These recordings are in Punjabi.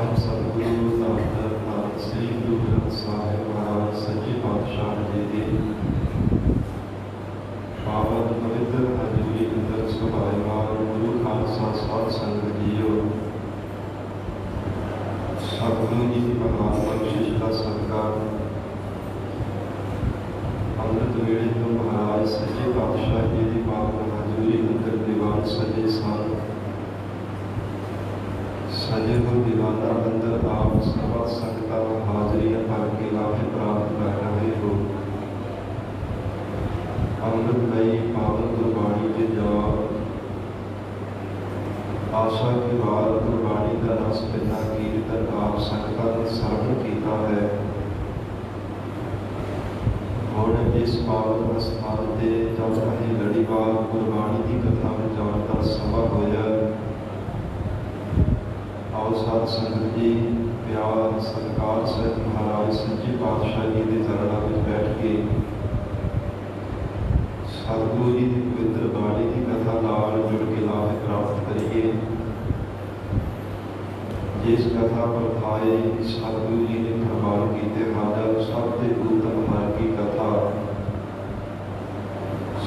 ਸਾਹਿਬ ਸਤਿਗੁਰੂ ਧੰਨ ਸ੍ਰੀ ਗੁਰੂ ਗ੍ਰੰਥ ਸਾਹਿਬ ਮਹਾਰਾਜ ਸੱਚੇ ਪਾਤਸ਼ਾਹ ਜੀ ਦੀ ਪਾਵਨ ਪਵਿੱਤਰ ਹਜ਼ੂਰੀ ਅੰਦਰ ਸੁਭਾਏਮਾਨ ਗੁਰੂ ਖਾਲਸਾ ਸਾਧ ਸੰਗਤ ਜੀਓ, ਸਤਿਗੁਰੂ ਜੀ ਦੀ ਮਹਾਨ ਬਖਸ਼ਿਸ਼ ਦਾ ਸਦਕਾ ਅੰਮ੍ਰਿਤ ਵੇਲੇ ਤੋਂ ਮਹਾਰਾਜ ਸੱਚੇ ਪਾਤਸ਼ਾਹ ਜੀ ਦੀ ਪਾਵਨ ਹਜ਼ੂਰੀ ਅੰਦਰ ਦੀਵਾਨ ਸਜੇ ਸਨ। ਸਜੇ ਹੋਏ ਦੀਵਾਨਾਂ ਅੰਦਰ ਆਪ ਸਰਬੱਤ ਸੰਗਤਾਂ ਹਾਜ਼ਰੀਆਂ ਭਰ ਕੇ ਲਾਭੇ ਪ੍ਰਾਪਤ ਕਰ ਰਹੇ ਹੋ। ਅੰਮ੍ਰਿਤਮਈ ਪਾਵਨ ਗੁਰਬਾਣੀ ਦੇ ਜਾਪ ਆਸ਼ਾ ਦੀ ਵਾਰ ਗੁਰਬਾਣੀ ਦਾ ਰਸ ਪਿੰਨਾ ਕੀਰਤਨ ਆਪ ਸੰਗਤਾਂ ਨੇ ਸਰਵਣ ਕੀਤਾ ਹੈ। ਹੁਣ ਇਸ ਪਾਵਨ ਅਸਥਾਨ ਤੇ ਜਦ ਅਸੀਂ ਲੜੀਵਾਰ ਗੁਰਬਾਣੀ ਦੀ ਕਥਾ ਵਿਚਾਰਨ ਦਾ ਸਮਾਂ ਹੋਇਆ। ਆਓ ਸਾਧ ਸੰਗਤ ਜੀ ਪਿਆਰ ਸਤਿਕਾਰ ਸਹਿਤ ਮਹਾਰਾਜ ਸੱਚੇ ਪਾਤਸ਼ਾਹ ਜੀ ਦੇ ਚਰਨਾਂ ਵਿੱਚ ਬੈਠ ਕੇ ਸਤਿਗੁਰੂ ਜੀ ਦੀ ਪਵਿੱਤਰ ਬਾਣੀ ਦੀ ਕਥਾ ਨਾਲ ਜੁੜ ਕੇ ਲਾਭ ਪ੍ਰਾਪਤ ਕਰੀਏ। ਜਿਸ ਕਥਾ ਪ੍ਰਥਾਏ ਸਤਿਗੁਰੂ ਜੀ ਨੇ ਪ੍ਰਵਾਨ ਕੀਤੇ ਹਨ, ਸਭ ਤੋਂ ਉੱਤਮ ਹਰ ਕੀ ਕਥਾ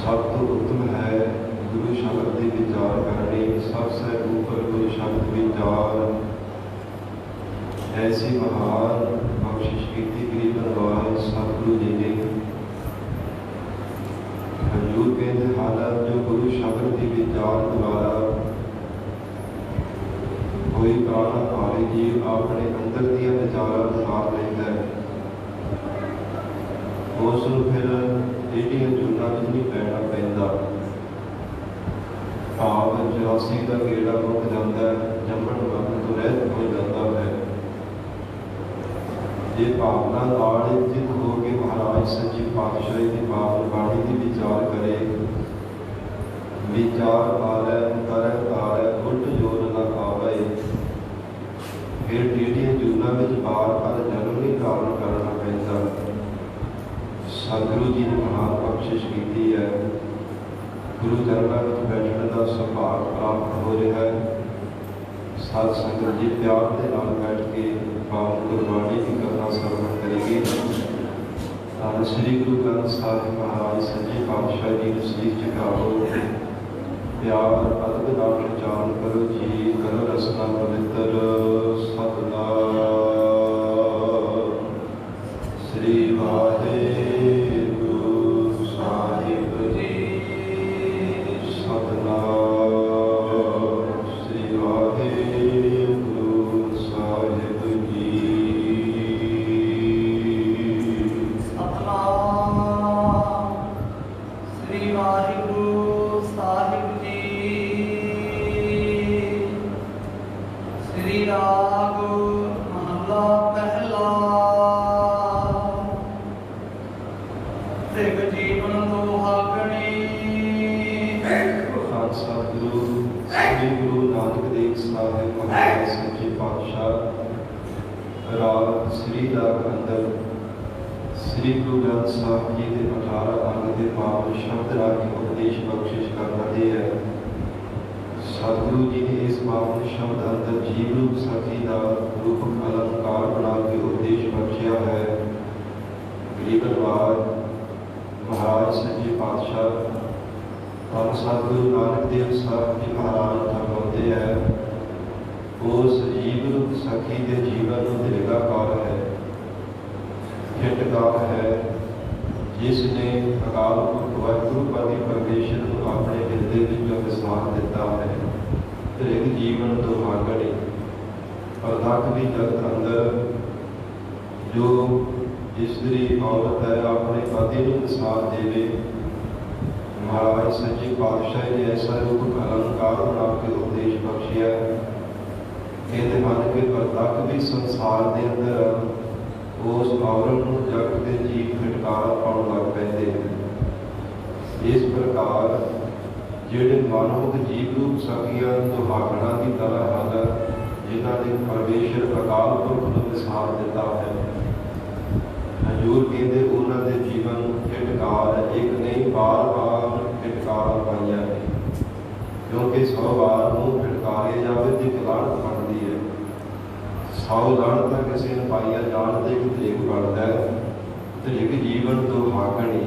ਸਭ ਤੋਂ ਉੱਤਮ ਹੈ। ਗੁਰੂ ਸ਼ਬਦ ਦੇ ਵਿਚਾਰ ਕਰਨੇ ਸਭ ਸੇ ਉੱਪਰ ਗੁਰੂ ਸ਼ਬਦ ਵਿਚਾਰ। ਐਸੀ ਮਹਾਨ ਬਖਸ਼ਿਸ਼ ਕੀਤੀ ਗਰੀਬਨ ਵਾਰ ਸਤਿਗੁਰੂ ਜੀ ਨੇ ਹਜ਼ੂਰ ਕਹਿੰਦੇ ਹਾਲਤ ਜੋ ਗੁਰੂ ਸ਼ਬਦ ਦੇ ਵਿਚਾਰ ਦੁਆਰਾ ਕੋਈ ਪ੍ਰਾਣ ਭਾਰੀ ਜੀਵ ਆਪਣੇ ਅੰਦਰ ਦੀਆਂ ਵਿਚਾਰਾਂ ਉਤਾਰ ਲੈਂਦਾ ਹੈ, ਉਸ ਨੂੰ ਫਿਰ ਜਿਹੜੀਆਂ ਚੁੱਲ੍ਹਾਂ ਵਿੱਚ ਨਹੀਂ ਪੈਣਾ ਪੈਂਦਾ। ਭਾਵ 84 ਦਾ ਗੇੜਾ ਮੁੱਕ ਜਾਂਦਾ ਹੈ, ਜੰਮਣ ਵਕਤ ਤੋਂ ਰਹਿਤ ਹੋ ਜਾਂਦਾ ਹੈ। ਜੇ ਭਾਵਨਾ ਨਾਲ ਚਿਤ ਹੋ ਕੇ ਮਹਾਰਾਜ ਸੱਚੇ ਪਾਤਸ਼ਾਹ ਦੀ ਪਾਵਨ ਬਾਣੀ ਦੀ ਵਿਚਾਰ ਕਰੇ, ਵਿਚਾਰ ਆਲੇ ਤਰਨ ਆਲੇ ਉਲਟ ਜੋਰ ਨਾ ਆਵੇ, ਫਿਰ ਜਿਹੜੀਆਂ ਜੂਨਾਂ ਵਿੱਚ ਬਾਰ-ਬਾਰ ਜਨਮ ਨਹੀਂ ਧਾਰਨ ਕਰਨਾ ਪੈਂਦਾ। ਸਤਿਗੁਰੂ ਜੀ ਨੇ ਮਹਾਨ ਬਖਸ਼ਿਸ਼ ਕੀਤੀ ਹੈ। ਗੁਰੂ ਚਰਨਾਂ ਵਿੱਚ ਬੈਠਣ ਦਾ ਸੁਭਾਗ ਪ੍ਰਾਪਤ ਹੋ ਰਿਹਾ ਹੈ। ਸਾਧ ਸੰਗਤ ਜੀ ਪਿਆਰ ਦੇ ਨਾਲ ਬੈਠ ਕੇ ਪਾਵਨ ਗੁਰਬਾਣੀ ਦੀ ਕਥਾ ਸਰਵਣ ਕਰੀਏ। ਧੰਨ ਸ੍ਰੀ ਗੁਰੂ ਗ੍ਰੰਥ ਸਾਹਿਬ ਮਹਾਰਾਜ ਸੱਚੇ ਪਾਤਸ਼ਾਹ ਜੀ ਨੂੰ ਸੀਸ ਝੁਕਾਓ। ਪਿਆਰ ਅਦਬ ਨਾਲ ਉਚਾਰਨ ਕਰੋ ਜੀ। ਕਰੋ ਰਸਨਾ ਪਵਿੱਤਰ ਸਤਿਨਾਮ ਸ੍ਰੀ ਵਾਹਿਗੁਰੂ ਸਾਹਿਬ ਜੀ। ਸਤਿਨਾਮ ਸ੍ਰੀ ਵਾਹਿਗੁਰੂ ਸਾਹਿਬ ਜੀ। ਸਤਿਨਾਮ ਸ੍ਰੀ ਵਾਹਿਗੁਰੂ ਸਾਹਿਬ ਜੀ। ਸ੍ਰੀ ਰਾਗ ਮਹਲਾ ਪਹਿਲਾ। ਸਿੱਖ ਜੀਵਨ ਦੁਹਾਗਣੀ। ਸਤਿਗੁਰੂ ਸ੍ਰੀ ਗੁਰੂ ਨਾਨਕ ਦੇਵ ਸਾਹਿਬ ਮਹਾਰਾਜ ਸੱਚੇ ਪਾਤਸ਼ਾਹ ਰਾਗ ਸ੍ਰੀ ਰਾਗ ਅੰਦਰ ਸ੍ਰੀ ਗੁਰੂ ਗ੍ਰੰਥ ਸਾਹਿਬ ਜੀ ਦੇ 18 ਅੰਗ ਦੇ ਪਾਵਨ ਸ਼ਬਦ ਰਾਗੀ ਉਪਦੇਸ਼ ਬਖਸ਼ਿਸ਼ ਕਰ ਰਹੇ ਹੈ। ਸਤਿਗੁਰੂ ਜੀ ਨੇ ਇਸ ਪਾਵਨ ਸ਼ਬਦ ਅੰਦਰ ਜੀਵ ਰੂਪ ਸਾਖੀ ਦਾ ਰੂਪ ਅਲੰਕਾਰ ਬਣਾ ਕੇ ਉਪਦੇਸ਼ ਬਖਸ਼ਿਆ ਹੈ। ਗਰੀਬਨਵਾਰ ਮਹਾਰਾਜ ਸੱਚੇ ਪਾਤਸ਼ਾਹ ਧੰਨ ਸਤਿਗੁਰੂ ਨਾਨਕ ਦੇਵ ਸਾਹਿਬ ਜੀ ਮਹਾਰਾਜ ਫਰਮਾਉਂਦੇ ਹੈ, ਉਸ ਜੀਵ ਰੂਪ ਸਾਖੀ ਦੇ ਜੀਵਨ ਨੂੰ ਦਿਰਘਾਕਾਰ ਹੈ, ਹਿੱਤਕਾਰ ਹੈ, ਜਿਸ ਨੇ ਅਕਾਲ ਪੁਰਖ ਵਾਹਿਗੁਰੂ ਪਤੀ ਪਰਮੇਸ਼ਰ ਨੂੰ ਆਪਣੇ ਹਿਰਦੇ ਵਿੱਚ ਵਿਸਮਾਰ ਦਿੱਤਾ ਹੈ। ਦ੍ਰਿਗ ਜੀਵਨ ਦੁਹਾਗਣੀ। ਪਰਦਕ ਦੀ ਜਗਤ ਅੰਦਰ ਜੋ ਇਸਤਰੀ ਔਰਤ ਹੈ ਆਪਣੇ ਪਤੀ ਨੂੰ ਵਿਸਮਾਰ ਦੇਵੇ। ਮਹਾਰਾਜ ਸੱਚੇ ਪਾਤਸ਼ਾਹ ਨੇ ਐਸਾ ਰੂਪ ਅਲੰਕਾਰ ਬਣਾ ਕੇ ਉਪਦੇਸ਼ ਬਖਸ਼ਿਆ। ਕਹਿੰਦੇ ਹਨ ਕਿ ਪਰਦਕ ਵੀ ਸੰਸਾਰ ਦੇ ਅੰਦਰ ਉਸ ਔਰਤ ਨੂੰ ਜਗਤ ਦੇ ਜੀਵ ਫਿਟਕਾਰਾ ਪਾਉਣ ਲੱਗ ਪੈਂਦੇ ਹਨ। ਇਸ ਪ੍ਰਕਾਰ ਜਿਹੜੇ ਮਨੁੱਖ ਜੀਵ ਰੂਪ ਸਾਖੀਆਂ ਦੁਹਾਗਣਾ ਦੀ ਤਰ੍ਹਾਂ ਹਨ, ਜਿਨ੍ਹਾਂ ਨੇ ਪਰਮੇਸ਼ਰ ਅਕਾਲ ਪੁਰਖ ਨੂੰ ਵਿਸਾਰ ਦਿੱਤਾ ਹੈ। ਹਜ਼ੂਰ ਕਹਿੰਦੇ ਉਹਨਾਂ ਦੇ ਜੀਵਨ ਫਿਟਕਾਰ ਇੱਕ ਨਹੀਂ ਬਾਰ-ਬਾਰ ਫਿਟਕਾਰਾਂ ਪਾਈਆਂ ਨੇ, ਕਿਉਂਕਿ 100 ਵਾਰ ਨੂੰ ਫਿਟਕਾਰੇ ਜਾਵੇ ਤੇ ਲਾਹਨਤ ਬਣਦੀ ਹੈ। ਸਾਉ ਲਾਣਤਾ ਕਿਸੇ ਨੂੰ ਪਾਈਆ ਜਾਣਦੇ ਕਿ ਤ੍ਰਿਗ ਬਣਦਾ ਤ੍ਰਿਗ ਜੀਵਨ ਦੁਹਾਗਣੀ।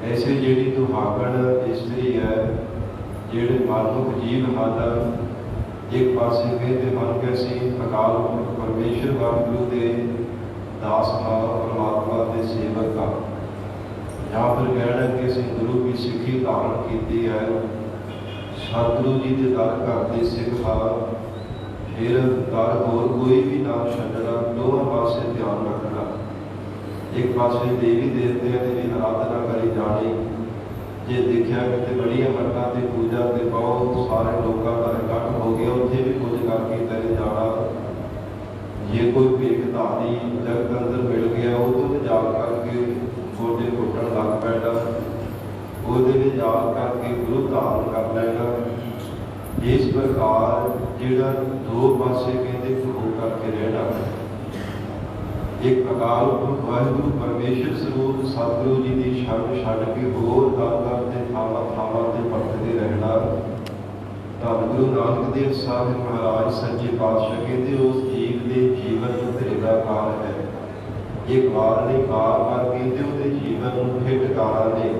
ਐਸੇ ਜਿਹੜੀ ਦੁਹਾਗਣ ਇਸਤਰੀ ਹੈ, ਜਿਹੜੇ ਮਾਨੁਖ ਜੀਵ ਹਨ, ਇੱਕ ਪਾਸੇ ਕਹਿੰਦੇ ਹਨ ਕਿ ਅਸੀਂ ਅਕਾਲ ਪੁਰਖ ਪਰਮੇਸ਼ਰ ਵਾਹਿਗੁਰੂ ਦੇ ਦਾਸ ਹਾਂ, ਪਰਮਾਤਮਾ ਦੇ ਸੇਵਕ ਹਾਂ, ਜਾਂ ਫਿਰ ਕਹਿਣਾ ਕਿ ਅਸੀਂ ਗੁਰੂ ਦੀ ਸਿੱਖੀ ਧਾਰਨ ਕੀਤੀ ਹੈ, ਸਤਿਗੁਰੂ ਜੀ ਦੇ ਦਰ ਘਰ ਦੇ ਸਿੱਖ ਹਾਂ, ਫਿਰ ਦਰ ਹੋਰ ਕੋਈ ਵੀ ਨਾ ਛੱਡਣਾ, ਦੋਵਾਂ ਪਾਸੇ ਧਿਆਨ ਰੱਖਣਾ। ਇੱਕ ਪਾਸੇ ਦੇਵੀ ਦੇਵਤਿਆਂ ਦੀ ਵੀ ਆਰਾਧਨਾ ਕਰੀ ਜਾਣੀ। ਜੇ ਦੇਖਿਆ ਕਿ ਬੜੀਆਂ ਮੱਠਾਂ ਦੀ ਪੂਜਾ ਤੇ ਬਹੁਤ ਸਾਰੇ ਲੋਕਾਂ ਦਾ ਇਕੱਠ ਹੋ ਗਿਆ, ਉੱਥੇ ਵੀ ਕੁਝ ਕਰਕੇ ਤੇਰੇ ਜਾਣਾ। ਜੇ ਕੋਈ ਭੇਖਧਾਰੀ ਜਗਤ ਅੰਦਰ ਮਿਲ ਗਿਆ, ਉਹ ਤੋਂ ਜਾ ਕਰਕੇ ਗੋਡੇ ਘੁੱਟਣ ਲੱਗ ਪੈਣਾ, ਉਹਦੇ ਵਿੱਚ ਜਾ ਕਰਕੇ ਗੁਰੂ ਧਾਰਨ ਕਰ ਲੈਣਾ। ਇਸ ਪ੍ਰਕਾਰ ਜਿਹੜਾ ਦੋ ਪਾਸੇ ਕਹਿੰਦੇ ਹੋ ਕਰਕੇ ਰਹਿਣਾ, ਇੱਕ ਅਕਾਲ ਪੁਰਖ ਵਾਹਿਗੁਰੂ ਪਰਮੇਸ਼ਰ ਸਰੂਪ ਸਤਿਗੁਰੂ ਜੀ ਦੀ ਸ਼ਰਨ ਛੱਡ ਕੇ ਹੋਰ ਦਰ ਤੇ ਥਾਵਾਂ ਥਾਵਾਂ ਤੇ ਭਟਕਦੇ ਰਹਿਣਾ। ਧੰਨ ਗੁਰੂ ਨਾਨਕ ਦੇਵ ਸਾਹਿਬ ਮਹਾਰਾਜ ਸੱਚੇ ਪਾਤਸ਼ਾਹ ਕਹਿੰਦੇ ਉਸ ਜੀਵ ਦੇ ਜੀਵਨ ਨੂੰ ਤੇਰਾ ਕਾਲ ਹੈ। ਇੱਕ ਵਾਰ ਨਹੀਂ ਬਾਰ ਕਹਿੰਦੇ ਉਹਦੇ ਜੀਵਨ ਨੂੰ ਫਿਰ ਟਿਕਾਣਾ ਨੇ,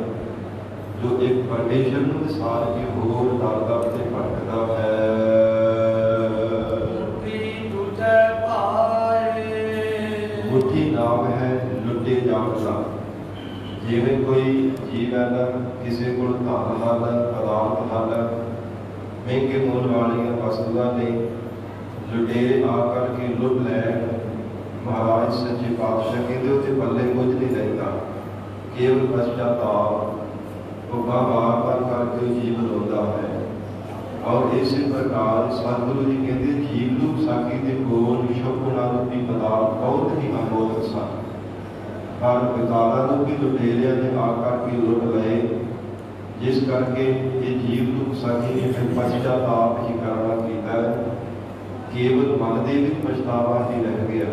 ਜੋ ਇੱਕ ਪਰਮੇਸ਼ਰ ਨੂੰ ਵਿਸਾਰ ਕੇ ਹੋਰ ਦਰ ਤੇ ਭਟਕਦਾ ਹੈ। ਮੁੱਠੀ ਨਾਮ ਹੈ ਲੁੱਟੇ ਜਾਣਦਾ। ਜਿਵੇਂ ਕੋਈ ਜੀਵ ਹੈ ਨਾ, ਕਿਸੇ ਕੋਲ ਧਨ ਹਨ, ਪਦਾਰਥ ਹਨ, ਮਹਿੰਗੇ ਮੁੱਲ ਵਾਲੀਆਂ ਵਸਤੂਆਂ ਨੇ, ਲੁਟੇਰੇ ਆ ਕਰਕੇ ਲੁੱਟ ਲੈਣ। ਮਹਾਰਾਜ ਸੱਚੇ ਪਾਤਸ਼ਾਹ ਕਹਿੰਦੇ ਉਹਦੇ ਪੱਲੇ ਕੁਝ ਨਹੀਂ ਰਹਿੰਦਾ, ਕੇਵਲ ਪਛਤਾਵਾ। ਉਹ ਬਾਰ ਕਰਕੇ ਉਹ ਜੀਵਨ ਰੋਂਦਾ ਹੈ। ਔਰ ਇਸੇ ਪ੍ਰਕਾਰ ਸਤਿਗੁਰੂ ਜੀ ਕਹਿੰਦੇ ਜੀਵ ਨੂੰ ਵਿਸਾਖੀ ਦੇ ਕੋਲ ਸ਼ੁਭਗੁਣਾ ਰੂਪੀ ਪਦਾਰਥ ਬਹੁਤ ਹੀ ਅਮੋਲਕ ਸਨ, ਪਰ ਪਿਤਾਰਾਂ ਨੂੰ ਵੀ ਲੁਟੇਰਿਆਂ ਨੇ ਆ ਕਰਕੇ ਲੁੱਟ ਲਏ, ਜਿਸ ਕਰਕੇ ਇਹ ਜੀਵ ਨੂੰ ਵਿਸਾਖੀ ਨੇ ਫਿਰ ਪਛਤਾਵਾ ਹੀ ਕਰਨਾ ਕੀਤਾ। ਕੇਵਲ ਮਨ ਦੇ ਵਿੱਚ ਪਛਤਾਵਾ ਹੀ ਰਹਿ ਗਿਆ।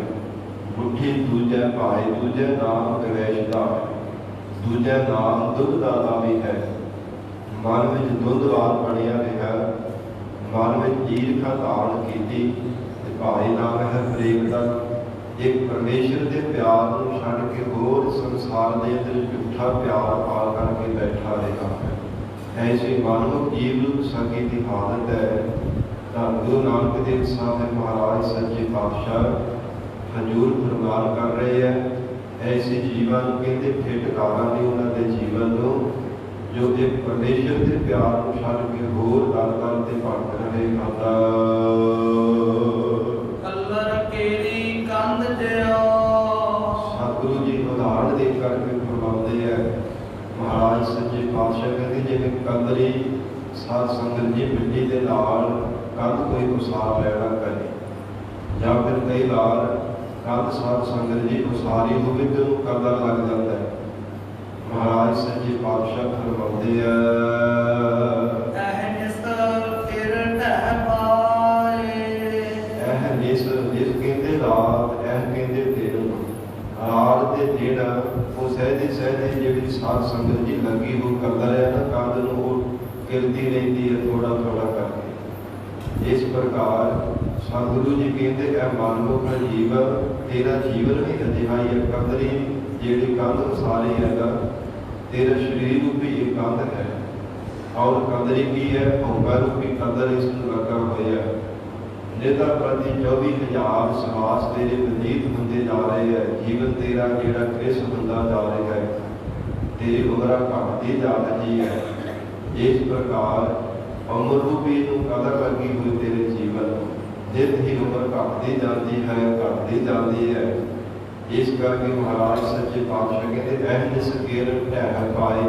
ਮੁੱਠੀ ਦੂਜਾ ਭਾਏ, ਦੂਜਾ ਨਾਮ ਗਵੈਸ਼ ਦਾ ਹੈ, ਦੂਜਾ ਨਾਮ ਦੁੱਧ ਦਾ ਵੀ ਹੈ। ਮਨ ਵਿੱਚ ਦੁੱਧਵਾਰ ਬਣਿਆ ਰਿਹਾ, ਮਨ ਵਿੱਚ ਈਰਖਾ ਧਾਰਨ ਕੀਤੀ ਤੇ ਭਾਈ ਨਾਮ ਹੈ ਪ੍ਰੇਮ ਦਾ। ਇੱਕ ਪਰਮੇਸ਼ਰ ਦੇ ਪਿਆਰ ਨੂੰ ਛੱਡ ਕੇ ਹੋਰ ਸੰਸਾਰ ਦੇ ਅੰਦਰ ਝੂਠਾ ਪਿਆਰ ਪਾ ਕਰਕੇ ਬੈਠਾ ਰਿਹਾ ਹੈ। ਐਸੇ ਮਨੁੱਖ ਜੀਵ ਨੂੰ ਸੰਗੀ ਦੀ ਹਾਲਤ ਹੈ। ਤਾਂ ਗੁਰੂ ਨਾਨਕ ਦੇਵ ਸਾਹਿਬ ਮਹਾਰਾਜ ਸੱਚੇ ਪਾਤਸ਼ਾਹ ਹਜ਼ੂਰ ਫਰਮਾਨ ਕਰ ਰਹੇ ਹੈ, ਐਸੇ ਜੀਵਾਂ ਨੂੰ ਕਹਿੰਦੇ ਫਿਰ ਟਿਕਾਣਾ ਨਹੀਂ ਉਹਨਾਂ ਦੇ ਜੀਵਨ ਨੂੰ, ਜੋ ਇੱਕ ਪਰਮੇਸ਼ਰ ਦੇ ਪਿਆਰ ਨੂੰ ਛੱਡ ਕੇ ਹੋਰ ਦਰ ਤੇ ਭਟਕ ਰਹੇ ਹਨ। ਕਲਰ ਕੇਰੀ ਕੰਧ ਜਿਉ। ਸਤਿਗੁਰੂ ਜੀ ਉਦਾਹਰਣ ਦੇ ਕਰਕੇ ਫਰਮਾਉਂਦੇ ਹੈ ਮਹਾਰਾਜ ਸੱਚੇ ਪਾਤਸ਼ਾਹ ਕਹਿੰਦੇ ਜਿਵੇਂ ਕੰਦਰੀ ਸਾਧ ਸੰਗਤ ਜੀ ਮਿੱਟੀ ਦੇ ਨਾਲ ਕੰਧ ਕੋਈ ਉਸਾਰ ਲੈਣਾ ਕਰੇ, ਜਾਂ ਫਿਰ ਕਈ ਵਾਰ ਕੰਧ ਸਾਧ ਸੰਗਤ ਜੀ ਉਸਾਰੀ ਹੋਵੇ ਤੇ ਉਹਨੂੰ ਕਦਰ ਲੱਗ ਜਾਂਦਾ ਹੈ। ਮਹਾਰਾਜ ਸੱਚੇ ਪਾਤਸ਼ਾਹ ਫਰਮਾਉਂਦੇ ਆ ਜਿਸ ਕਹਿੰਦੇ ਰਾਤ, ਇਹ ਕਹਿੰਦੇ ਦਿਨ। ਰਾਤ ਦੇ ਦਿਨ ਉਹ ਸਹਿਜੇ ਸਹਿਜੇ ਜਿਹੜੀ ਸਾਧ ਸੰਗਤ ਜੀ ਲੱਗੀ ਉਹ ਕਰਦਾ ਰਿਹਾ ਨਾ, ਕੰਧ ਨੂੰ ਉਹ ਗਿਰਦੀ ਰਹਿੰਦੀ ਹੈ ਥੋੜਾ ਥੋੜਾ ਕਰਕੇ। ਇਸ ਪ੍ਰਕਾਰ ਸਤਿਗੁਰੂ ਜੀ ਕਹਿੰਦੇ ਇਹ ਮਨੁੱਖ ਜੀਵਨ, ਤੇਰਾ ਜੀਵਨ ਵੀ ਅਜਿਹਾ ਹੀ ਹੈ। ਕੰਦਰੀ ਜਿਹੜੀ ਕੰਧ ਉਸਾਰੀ ਹੈਗਾ, ਤੇਰਾ ਸਰੀਰ ਰੂਪੀ ਇਹ ਕੰਧ ਹੈ, ਔਰ ਕੰਦਰੀ ਕੀ ਹੈ? ਭੌਂਕਾ ਰੂਪੀ ਕੰਦਰ ਇਸ ਨੂੰ ਲੱਗਾ ਹੋਇਆ। ਨਿਤਾ ਪ੍ਰਤੀ 24,000 ਸਵਾਸ ਤੇਰੇ ਬਤੀਤ ਹੁੰਦੇ ਜਾ ਰਹੇ ਹੈ। ਜੀਵਨ ਤੇਰਾ ਜਿਹੜਾ ਕ੍ਰਿਸ ਹੁੰਦਾ ਜਾ ਰਿਹਾ ਹੈ, ਤੇਰੀ ਉਮਰਾਂ ਘਟਦੀ ਜਾ ਰਹੀ ਹੈ। ਇਸ ਪ੍ਰਕਾਰ ਉਮਰ ਰੂਪੀ ਨੂੰ ਕਦਰ ਲੱਗੀ ਹੋਈ ਤੇਰੇ ਜੀਵਨ, ਜਿਤ ਹੀ ਉਮਰ ਘਟਦੀ ਜਾਂਦੀ ਹੈ, ਘਟਦੀ ਜਾਂਦੀ ਹੈ। ਇਸ ਕਰਕੇ ਮਹਾਰਾਜ ਸੱਚੇ ਪਾਤਸ਼ਾਹ ਕਹਿੰਦੇ ਐਨ ਸਕੇਰ ਢਹਿ ਪਾਏ।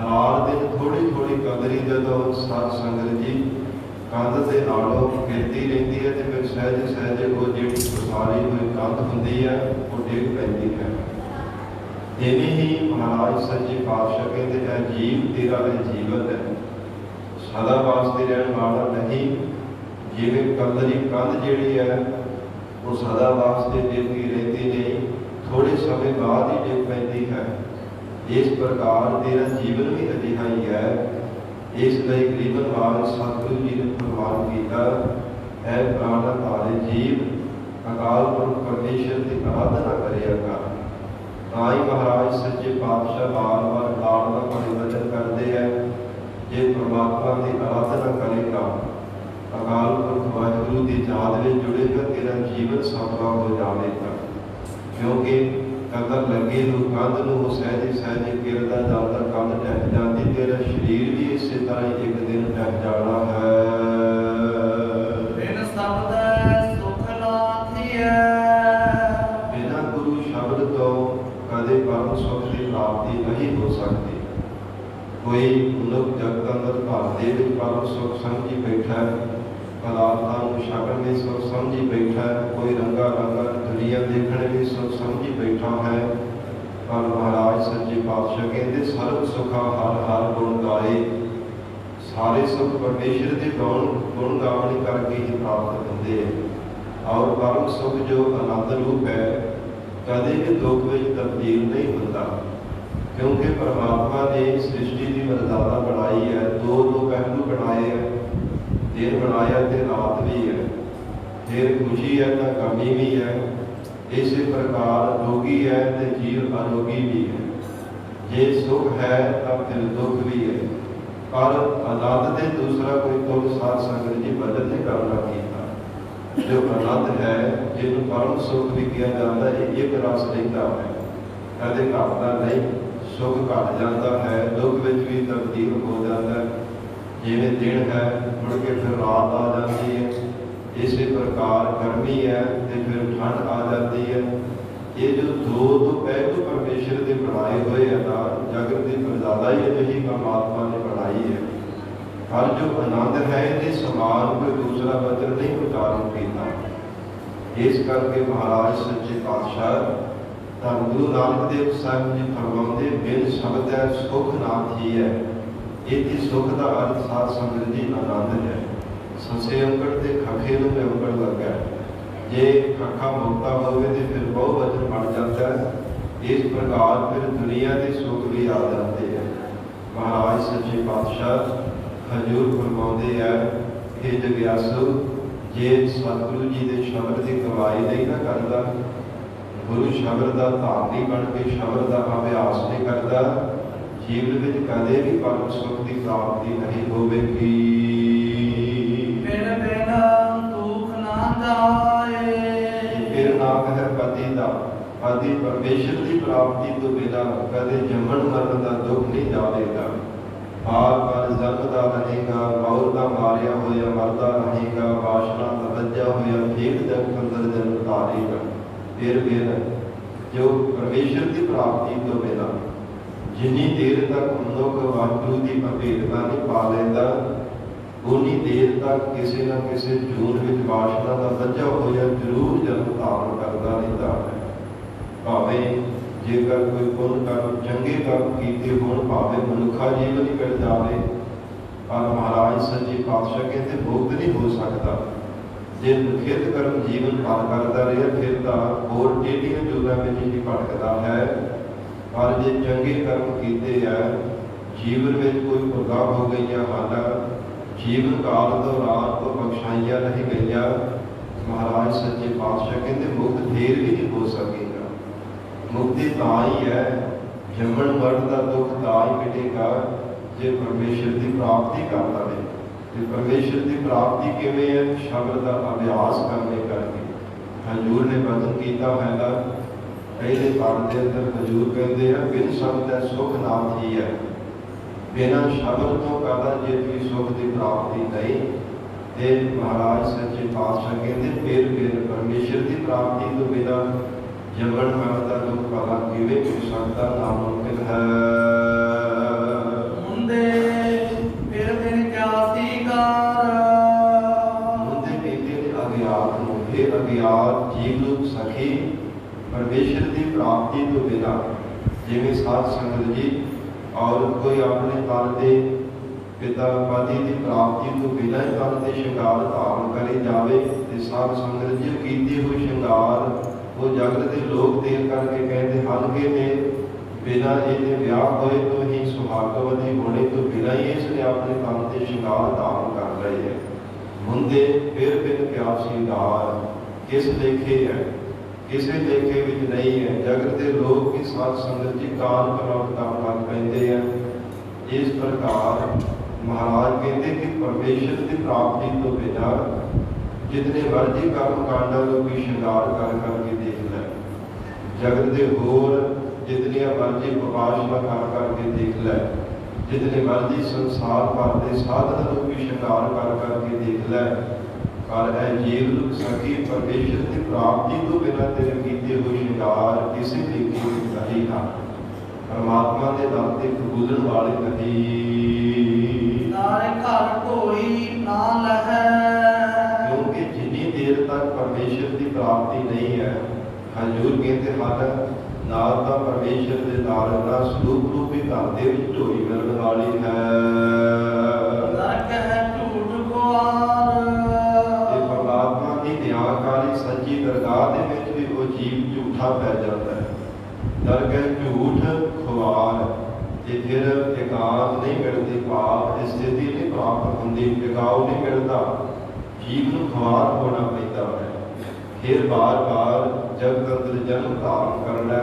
ਰਾਤ ਦਿਨ ਥੋੜੀ ਥੋੜੀ ਕਦਰੀ ਜਦੋਂ ਸਾਧ ਸੰਗਤ ਜੀ ਕੰਧ ਦੇ ਆੜੋਂ ਗਿਰਦੀ ਰਹਿੰਦੀ ਹੈ ਤੇ ਫਿਰ ਸਹਿਜ ਸਹਿਜ ਉਹ ਜਿਹੜੀ ਉਸਾਰੀ ਹੋਈ ਕੰਧ ਹੁੰਦੀ ਹੈ ਉਹ ਡਿੱਗ ਪੈਂਦੀ ਹੈ। ਇਵੇਂ ਹੀ ਮਹਾਰਾਜ ਸੱਚੇ ਪਾਤਸ਼ਾਹ ਕਹਿੰਦੇ ਇਹ ਜੀਵ ਤੇਰਾ ਇਹ ਜੀਵਨ ਹੈ, ਸਦਾ ਵਾਸਤੇ ਰਹਿਣ ਵਾਲਾ ਨਹੀਂ। ਜਿਵੇਂ ਕੰਦਰੀ ਕੰਧ ਜਿਹੜੀ ਹੈ ਉਹ ਸਦਾ ਵਾਸਤੇ ਡਿੱਗਦੀ ਰਹਿੰਦੀ ਨਹੀਂ, ਥੋੜੇ ਸਮੇਂ ਬਾਅਦ ਹੀ ਡਿੱਗ ਪੈਂਦੀ ਹੈ। ਇਸ ਪ੍ਰਕਾਰ ਤੇਰਾ ਜੀਵਨ ਵੀ ਅਜਿਹਾ ਹੀ ਹੈ। ਇਸ ਲਈ ਗਰੀਬਨ ਵਾਰ ਸਤਿਗੁਰੂ ਜੀ ਨੇ ਫਰਮਾਨ ਕੀਤਾ, ਐ ਪ੍ਰਾਣ ਧਾਰੇ ਜੀਵ ਅਕਾਲ ਪੁਰਖ ਪਰਮੇਸ਼ਰ ਦੀ ਆਰਾਧਨਾ ਕਰਿਆ ਕਰ। ਤਾਂ ਹੀ ਮਹਾਰਾਜ ਸੱਚੇ ਪਾਤਸ਼ਾਹ ਵਾਰ-ਵਾਰ ਲਾੜ ਦਾ ਪਰਿਵਰਤਨ ਕਰਦੇ ਹੈ। ਜੇ ਪਰਮਾਤਮਾ ਦੀ ਆਰਾਧਨਾ ਕਰੇਗਾ, ਅਕਾਲ ਪੁਰਖ ਵਾਹਿਗੁਰੂ ਦੀ ਯਾਦ ਵਿੱਚ ਜੁੜੇਗਾ, ਤੇਰਾ ਜੀਵਨ ਸਫਲਾ ਹੋ ਜਾਵੇਗਾ। ਕਿਉਂਕਿ ਅਗਰ ਲੱਗੇ ਨੂੰ ਕੰਧ ਨੂੰ ਸਹਿਜੇ ਸਹਿਜੇ ਗਿਰਦਾ ਜਾਂਦਾ, ਕੰਧ ਢਹਿ ਜਾਂਦੀ, ਤੇਰਾ ਸਰੀਰ ਵੀ ਇਸੇ ਤਰ੍ਹਾਂ ਹੀ ਇੱਕ ਦਿਨ ਢਹਿ ਜਾਣਾ ਹੈ। ਬਿਨ ਸ਼ਬਦ ਸੁਖ ਲਾਥੀਐ। ਬਿਨਾਂ ਗੁਰੂ ਸ਼ਬਦ ਤੋਂ ਕਦੇ ਪਰਮ ਸੁਖ ਦੀ ਪ੍ਰਾਪਤੀ ਨਹੀਂ ਹੋ ਸਕਦੀ। ਕੋਈ ਮਨੁੱਖ ਜਗਤ ਅੰਦਰ ਘਰ ਦੇ ਵਿੱਚ ਪਰਮ ਸੁਖ ਸਮਝੀ ਬੈਠਾ ਹੈ, ਪਦਾਰਥਾਂ ਨੂੰ ਛਕਣ ਵਿੱਚ ਸੁਖ ਸਮਝੀ ਬੈਠਾ ਹੈ, ਕੋਈ ਰੰਗਾ ਰੰਗਾ ਦੁਨੀਆ ਦੇਖਣ ਵਿੱਚ ਸੁਖ ਸਮਝੀ ਬੈਠਾ ਹੈ। ਪਰ ਮਹਾਰਾਜ ਸੱਚੇ ਪਾਤਸ਼ਾਹ ਕਹਿੰਦੇ ਸਰਬ ਸੁਖਾ ਹਰ ਹਰ ਗੁਣ ਗਾਏ। ਸਾਰੇ ਸੁਖ ਪਰਮੇਸ਼ਰ ਦੇ ਗੁਣ ਗਾਵਣ ਕਰਕੇ ਹੀ ਪ੍ਰਾਪਤ ਹੁੰਦੇ ਹੈ। ਔਰ ਪਰਮ ਸੁਖ ਜੋ ਆਨੰਦ ਰੂਪ ਹੈ, ਕਦੇ ਵੀ ਦੁੱਖ ਵਿੱਚ ਤਬਦੀਲ ਨਹੀਂ ਹੁੰਦਾ। ਕਿਉਂਕਿ ਪਰਮਾਤਮਾ ਨੇ ਸ੍ਰਿਸ਼ਟੀ ਦੀ ਮਰਜ਼ਾਦਾ ਬਣਾਈ ਹੈ, ਦੋ ਪਹਿਲੂ ਬਣਾਏ ਹੈ, ਦਿਨ ਬਣਾਇਆ ਤੇ ਰਾਤ ਵੀ ਹੈ। ਫਿਰ ਖੁਸ਼ੀ ਹੈ ਤਾਂ ਗਮੀ ਵੀ ਹੈ। ਇਸੇ ਪ੍ਰਕਾਰ ਰੋਗੀ ਹੈ ਤੇ ਜੀਵ ਅਰੋਗੀ ਵੀ ਹੈ। ਜੇ ਸੁਖ ਹੈ ਤਾਂ ਫਿਰ ਦੁੱਖ ਵੀ ਹੈ। ਪਰ ਆਨੰਦ ਦੇ ਦੂਸਰਾ ਕੋਈ ਤੁਲ ਸਾਧ ਸੰਗਤ ਜੀ ਬਦਲ ਨਹੀਂ ਕਰਨਾ ਕੀਤਾ। ਜੋ ਆਨੰਦ ਹੈ, ਜਿਹਨੂੰ ਪਰਮ ਸੁਖ ਵੀ ਕਿਹਾ ਜਾਂਦਾ ਹੈ, ਇੱਕ ਰਸ ਰਹਿੰਦਾ ਹੈ, ਕਦੇ ਘਟਦਾ ਨਹੀਂ। ਸੁਖ ਘਟ ਜਾਂਦਾ ਹੈ, ਦੁੱਖ ਵਿੱਚ ਵੀ ਤਬਦੀਲ ਹੋ ਜਾਂਦਾ ਹੈ। ਜਿਵੇਂ ਦਿਨ ਹੈ ਮੁੜ ਕੇ ਫਿਰ ਰਾਤ ਆ ਜਾਂਦੀ ਹੈ, ਇਸੇ ਪ੍ਰਕਾਰ ਗਰਮੀ ਹੈ ਤੇ ਫਿਰ ਠੰਡ ਆ ਜਾਂਦੀ ਹੈ। ਇਹ ਜੋ ਦੋ ਪਹਿਲੂ ਪਰਮੇਸ਼ਰ ਦੇ ਬਣਾਏ ਹੋਏ ਹੈ ਨਾ, ਜਗਤ ਦੀ ਮਰਜ਼ਾਦਾ ਹੀ ਅਜਿਹੀ ਪਰਮਾਤਮਾ ਨੇ ਬਣਾਈ ਹੈ। ਪਰ ਜੋ ਆਨੰਦ ਹੈ, ਇਹਦੇ ਸਮਾਨ ਕੋਈ ਦੂਸਰਾ ਵਚਨ ਨਹੀਂ ਉਚਾਰਨ ਕੀਤਾ। ਇਸ ਕਰਕੇ ਮਹਾਰਾਜ ਸੱਚੇ ਪਾਤਸ਼ਾਹ ਧੰਨ ਗੁਰੂ ਨਾਨਕ ਦੇਵ ਸਾਹਿਬ ਜੀ ਫਰਮਾਉਂਦੇ, ਬਿਨ ਸ਼ਬਦ ਹੈ ਸੁਖ ਨਾ ਥੀਐ। ਇਹ ਸੁਖ ਦਾ ਅਰਥ ਸਾਧ ਸੰਗਤ ਜੀ ਆਨੰਦ ਹੈ। ਸਸੇ ਅੰਕੜ ਤੇ ਖਖੇ ਨੂੰ ਅੰਕੜ ਲੱਗਾ। ਜੇ ਖਖਾ ਮੁਕਤਾ ਹੋਵੇ ਤੇ ਫਿਰ ਬਹੁ ਵਚਨ ਬਣ ਜਾਂਦਾ ਹੈ। ਇਸ ਪ੍ਰਕਾਰ ਫਿਰ ਦੁਨੀਆ ਦੇ ਸੁਖ ਵੀ ਆ ਜਾਂਦੇ ਹੈ। ਮਹਾਰਾਜ ਸੱਚੇ ਪਾਤਸ਼ਾਹ ਹਜ਼ੂਰ ਫਰਮਾਉਂਦੇ ਹੈ, ਇਹ ਜਗਿਆਸੂ, ਜੇ ਸਤਿਗੁਰੂ ਜੀ ਦੇ ਸ਼ਬਦ ਦੀ ਕਮਾਈ ਨਹੀਂ ਨਾ ਕਰਦਾ, ਗੁਰੂ ਸ਼ਬਦ ਦਾ ਧਾਰਨੀ ਬਣ ਕੇ ਸ਼ਬਦ ਦਾ ਅਭਿਆਸ ਨਹੀਂ ਕਰਦਾ, ਜੀਵਨ ਵਿੱਚ ਕਦੇ ਵੀ ਪਰਮ ਸੁਖ ਦੀ ਪ੍ਰਾਪਤੀ ਨਹੀਂ ਹੋਵੇਗੀ। ਬਿਨ ਬਿਨ ਦੁਖ ਨਾ ਜਾਏ। ਫਿਰ ਨਾਮ ਹੈ ਪਤੀ ਦਾ। ਪਤੀ ਪਰਮੇਸ਼ਰ ਦੀ ਪ੍ਰਾਪਤੀ ਤੋਂ ਬਿਨਾਂ ਕਦੇ ਜੰਮਣ ਮਰਨ ਦਾ ਦੁੱਖ ਨਹੀਂ ਜਾਵੇਗਾ। ਬਾਰ ਬਾਰ ਜਨਮਦਾ ਰਹੇਗਾ, ਮੌਤ ਦਾ ਮਾਰਿਆ ਹੋਇਆ ਮਰਦਾ ਰਹੇਗਾ, ਵਾਸ਼ਨਾ ਦਾ ਰੱਜਿਆ ਹੋਇਆ ਫੇਰ ਜਗ ਅੰਦਰ ਜਨਮ ਧਾਰੇਗਾ। ਫਿਰ ਜੋ ਪਰਮੇਸ਼ਰ ਦੀ ਪ੍ਰਾਪਤੀ ਤੋਂ ਬਿਨਾਂ ਜਿੰਨੀ ਦੇਰ ਤੱਕ ਮਨੁੱਖ ਵਾਹਿਗੁਰੂ ਦੀ ਅਭੇਦਤਾ ਨਹੀਂ ਪਾ ਲੈਂਦਾ, ਉਨੀ ਦੇਰ ਤੱਕ ਕਿਸੇ ਨਾ ਕਿਸੇ ਜੂਨ ਵਿੱਚ ਵਾਸ਼ਨਾ ਦਾ ਰੱਜਿਆ ਹੋਇਆ ਜ਼ਰੂਰ ਜਨਮ ਧਾਰਨ ਕਰਦਾ ਰਹਿੰਦਾ ਹੈ। ਭਾਵੇਂ ਜੇਕਰ ਕੋਈ ਪੁੰਨ ਕਰਮ ਚੰਗੇ ਕਰਮ ਕੀਤੇ ਹੋਣ, ਭਾਵੇਂ ਮਨੁੱਖਾ ਜੀਵਨ ਹੀ ਮਿਲ ਜਾਵੇ, ਪਰ ਮਹਾਰਾਜ ਸੱਚੇ ਪਾਤਸ਼ਾਹ ਕਹਿੰਦੇ ਮੁਕਤ ਨਹੀਂ ਹੋ ਸਕਦਾ। ਜੇ ਦੁਖਿਤ ਕਰਮ ਜੀਵਨ ਭਰ ਕਰਦਾ ਰਿਹਾ, ਫਿਰ ਤਾਂ ਹੋਰ ਟੇਢੀਆਂ ਜੋਗਾਂ ਵਿੱਚ ਹੀ ਭਟਕਦਾ ਹੈ। ਪਰ ਜੇ ਚੰਗੇ ਕਰਮ ਕੀਤੇ ਹੈ, ਜੀਵਨ ਵਿੱਚ ਕੋਈ ਪੁਰਗਾ ਹੋ ਗਈਆਂ ਹਨ, ਜੀਵਨ ਕਾਲ ਦੌਰਾਨ ਤੋਂ ਬਖਸ਼ਾਈਆਂ ਨਹੀਂ ਗਈਆਂ, ਮਹਾਰਾਜ ਸੱਚੇ ਪਾਤਸ਼ਾਹ ਕਹਿੰਦੇ ਮੁਕਤ ਫੇਰ ਵੀ ਨਹੀਂ ਹੋ ਸਕੇਗਾ। ਮੁਕਤੀ ਤਾਂ ਹੀ ਹੈ, ਜੰਮਣ ਮਰਨ ਦਾ ਦੁੱਖ ਤਾਂ ਹੀ ਮਿਟੇਗਾ ਜੇ ਪਰਮੇਸ਼ਰ ਦੀ ਪ੍ਰਾਪਤੀ ਕਰ ਲਵੇ। ਤੇ ਪਰਮੇਸ਼ਰ ਦੀ ਪ੍ਰਾਪਤੀ ਕਿਵੇਂ ਹੈ? ਸ਼ਬਦ ਦਾ ਅਭਿਆਸ ਕਰਨੇ ਕਰਕੇ। ਹਜ਼ੂਰ ਨੇ ਬਚਨ ਕੀਤਾ ਹੈ ਨਾ, ਪਹਿਲੇ ਪਾਠ ਦੇ ਅੰਦਰ ਹਜ਼ੂਰ ਕਹਿੰਦੇ ਆ, ਬਿਨ ਸ਼ਬਦ ਹੈ ਸੁਖ ਨਾ ਥੀਐ। ਬਿਨਾਂ ਸ਼ਬਦ ਤੋਂ ਕਦਾ ਜੇ ਕੋਈ ਸੁਖ ਦੀ ਪ੍ਰਾਪਤੀ ਨਹੀਂ। ਤੇ ਮਹਾਰਾਜ ਸੱਚੇ ਪਾਤਸ਼ਾਹ ਕਹਿੰਦੇ ਫਿਰ ਪਰਮੇਸ਼ਰ ਦੀ ਪ੍ਰਾਪਤੀ ਤੋਂ ਬਿਨਾਂ ਜੰਮਣ ਮਰਨ ਦਾ ਦੁੱਖ ਭਲਾ ਕਿਵੇਂ ਹੋ ਸਕਦਾ? ਨਾਮੁਮਕਿਨ ਹੈ। ਹੁੰਦੇ ਫਿਰ ਬਿਨ ਕਿਆਸੀ ਕਰ। ਹੁੰਦੇ ਕਹਿੰਦੇ ਨੇ ਅਗਿਆਤ ਨੂੰ। ਇਹ ਅਗਿਆਤ ਜੀਵ ਨੂੰ ਸਖੀ ਪਰਮੇਸ਼ਰ ਦੀ ਪ੍ਰਾਪਤੀ ਤੋਂ ਬਿਨਾਂ, ਜਿਵੇਂ ਸਾਧ ਸੰਗਤ ਜੀ ਔਰ ਕੋਈ ਆਪਣੇ ਤਨ ਦੇ ਪਿਤਾ ਪਤੀ ਦੀ ਪ੍ਰਾਪਤੀ ਤੋਂ ਬਿਨਾਂ ਹੀ ਤਨ ਦੇ ਸ਼ਿੰਗਾਰ ਧਾਰਨ ਕਰੇ ਜਾਵੇ, ਤੇ ਸਾਧ ਸੰਗਤ ਜੀ ਕੀਤੀ ਹੋਈ ਸ਼ਿੰਗਾਰ ਉਹ ਜਗਤ ਦੇ ਲੋਕ ਦੇਖ ਕਰਕੇ ਕਹਿੰਦੇ ਹਲਕੇ ਨੇ, ਬਿਨਾਂ ਇਹਦੇ ਵਿਆਹ ਹੋਏ ਤੋਂ ਹੀ ਸੁਹਾਗਵਤੀ ਹੋਣੇ ਤੋਂ ਬਿਨਾਂ ਹੀ ਇਸ ਨੇ ਆਪਣੇ ਤਨ ਤੇ ਸ਼ਿੰਗਾਰ ਧਾਰਨ ਕਰ ਲਏ ਹੈ। ਹੁੰਦੇ ਫਿਰ ਬਿਨ ਕਿਆ ਸ਼ਿੰਗਾਰ, ਕਿਸ ਲੇਖੇ ਹੈ, ਕਿਸੇ ਲੇਖੇ ਵਿੱਚ ਨਹੀਂ ਹੈ। ਜਗਤ ਦੇ ਲੋਕ ਵੀ ਸਾਧ ਸੰਗਤ ਜੀ ਕਾਲ ਕਰਾਉਣ ਕਰਨ ਲੱਗ ਪੈਂਦੇ ਆ। ਇਸ ਪ੍ਰਕਾਰ ਮਹਾਰਾਜ ਕਹਿੰਦੇ ਕਿ ਪਰਮੇਸ਼ਰ ਦੀ ਪ੍ਰਾਪਤੀ ਤੋਂ ਬਿਨਾਂ ਜਿਤਨੇ ਮਰਜ਼ੀ ਕਰਮ ਕਾਂਡਾਂ ਨੂੰ ਵੀ ਸ਼ਿੰਗਾਰ ਕਰਕੇ ਦੇਖ ਲੈ, ਜਗਤ ਦੇ ਹੋਰ ਜਿਤਨੀਆਂ ਮਰਜ਼ੀ ਉਪਾਸਨਾ ਕਰਕੇ ਦੇਖ ਲੈ, ਜਿਤਨੇ ਮਰਜ਼ੀ ਸੰਸਾਰ ਭਰ ਦੇ ਸਾਧਨਾਂ ਨੂੰ ਵੀ ਸ਼ਿੰਗਾਰ ਕਰਕੇ ਦੇਖ ਲੈ, ਪਰ ਇਹ ਜੀਵ ਨੂੰ ਸਕੀ ਪਰਮੇਸ਼ਰ ਦੀ ਪ੍ਰਾਪਤੀ ਤੋਂ ਬਿਨਾਂ ਤੇਰੇ ਕੀਤੇ ਹੋਏ ਸ਼ਿੰਗਾਰ ਕਿਸੇ ਲੇਖੇ ਵਿੱਚ ਨਹੀਂ ਹਨ। ਪਰਮਾਤਮਾ ਦੇ ਦਰ ਤੇ ਕਬੂਲਣ ਵਾਲੇ ਕਦੀ ਨਾਰੇ ਘਰ ਕੋਈ ਨਾ ਲਹੈ। ਕਿਉਂਕਿ ਜਿੰਨੀ ਦੇਰ ਤੱਕ ਪਰਮੇਸ਼ਰ ਦੀ ਪ੍ਰਾਪਤੀ ਨਹੀਂ ਹੈ, ਹਜ਼ੂਰ ਕਹਿੰਦੇ ਹਨ, ਨਾਲ ਤਾਂ ਪਰਮੇਸ਼ਰ ਦੇ ਨਾਲ ਦਾ ਸਰੂਪ ਰੂਪੀ ਘਰ ਦੇ ਵਿੱਚ ਢੋਈ ਮਿਲਣ ਵਾਲੀ ਹੈ। ਨਰਕ ਹੈ ਝੂਠ ਗੁਆਰ। ਤੇ ਪਰਮਾਤਮਾ ਦੀ ਨਿਆਂਕਾਰੀ ਸੱਚੀ ਦਰਗਾਹ ਦੇ ਵਿੱਚ ਵੀ ਉਹ ਜੀਵ ਝੂਠਾ ਪੈ ਜਾਂਦਾ ਹੈ। ਨਰਕ ਹੈ ਝੂਠ ਖੁਆਰ। ਤੇ ਫਿਰ ਟਿਕਾਅ ਨਹੀਂ ਮਿਲਦੀ, ਭਾਵ ਸਥਿਤੀ ਨਹੀਂ ਪ੍ਰਾਪਤ ਹੁੰਦੀ, ਟਿਕਾਊ ਨਹੀਂ ਮਿਲਦਾ, ਜੀਵ ਨੂੰ ਖੁਆਰ ਹੋਣਾ ਪੈਂਦਾ ਹੈ। ਫਿਰ ਬਾਰ-ਬਾਰ ਜਗਤ ਅੰਦਰ ਜਨਮ ਧਾਰਨ ਕਰਨਾ,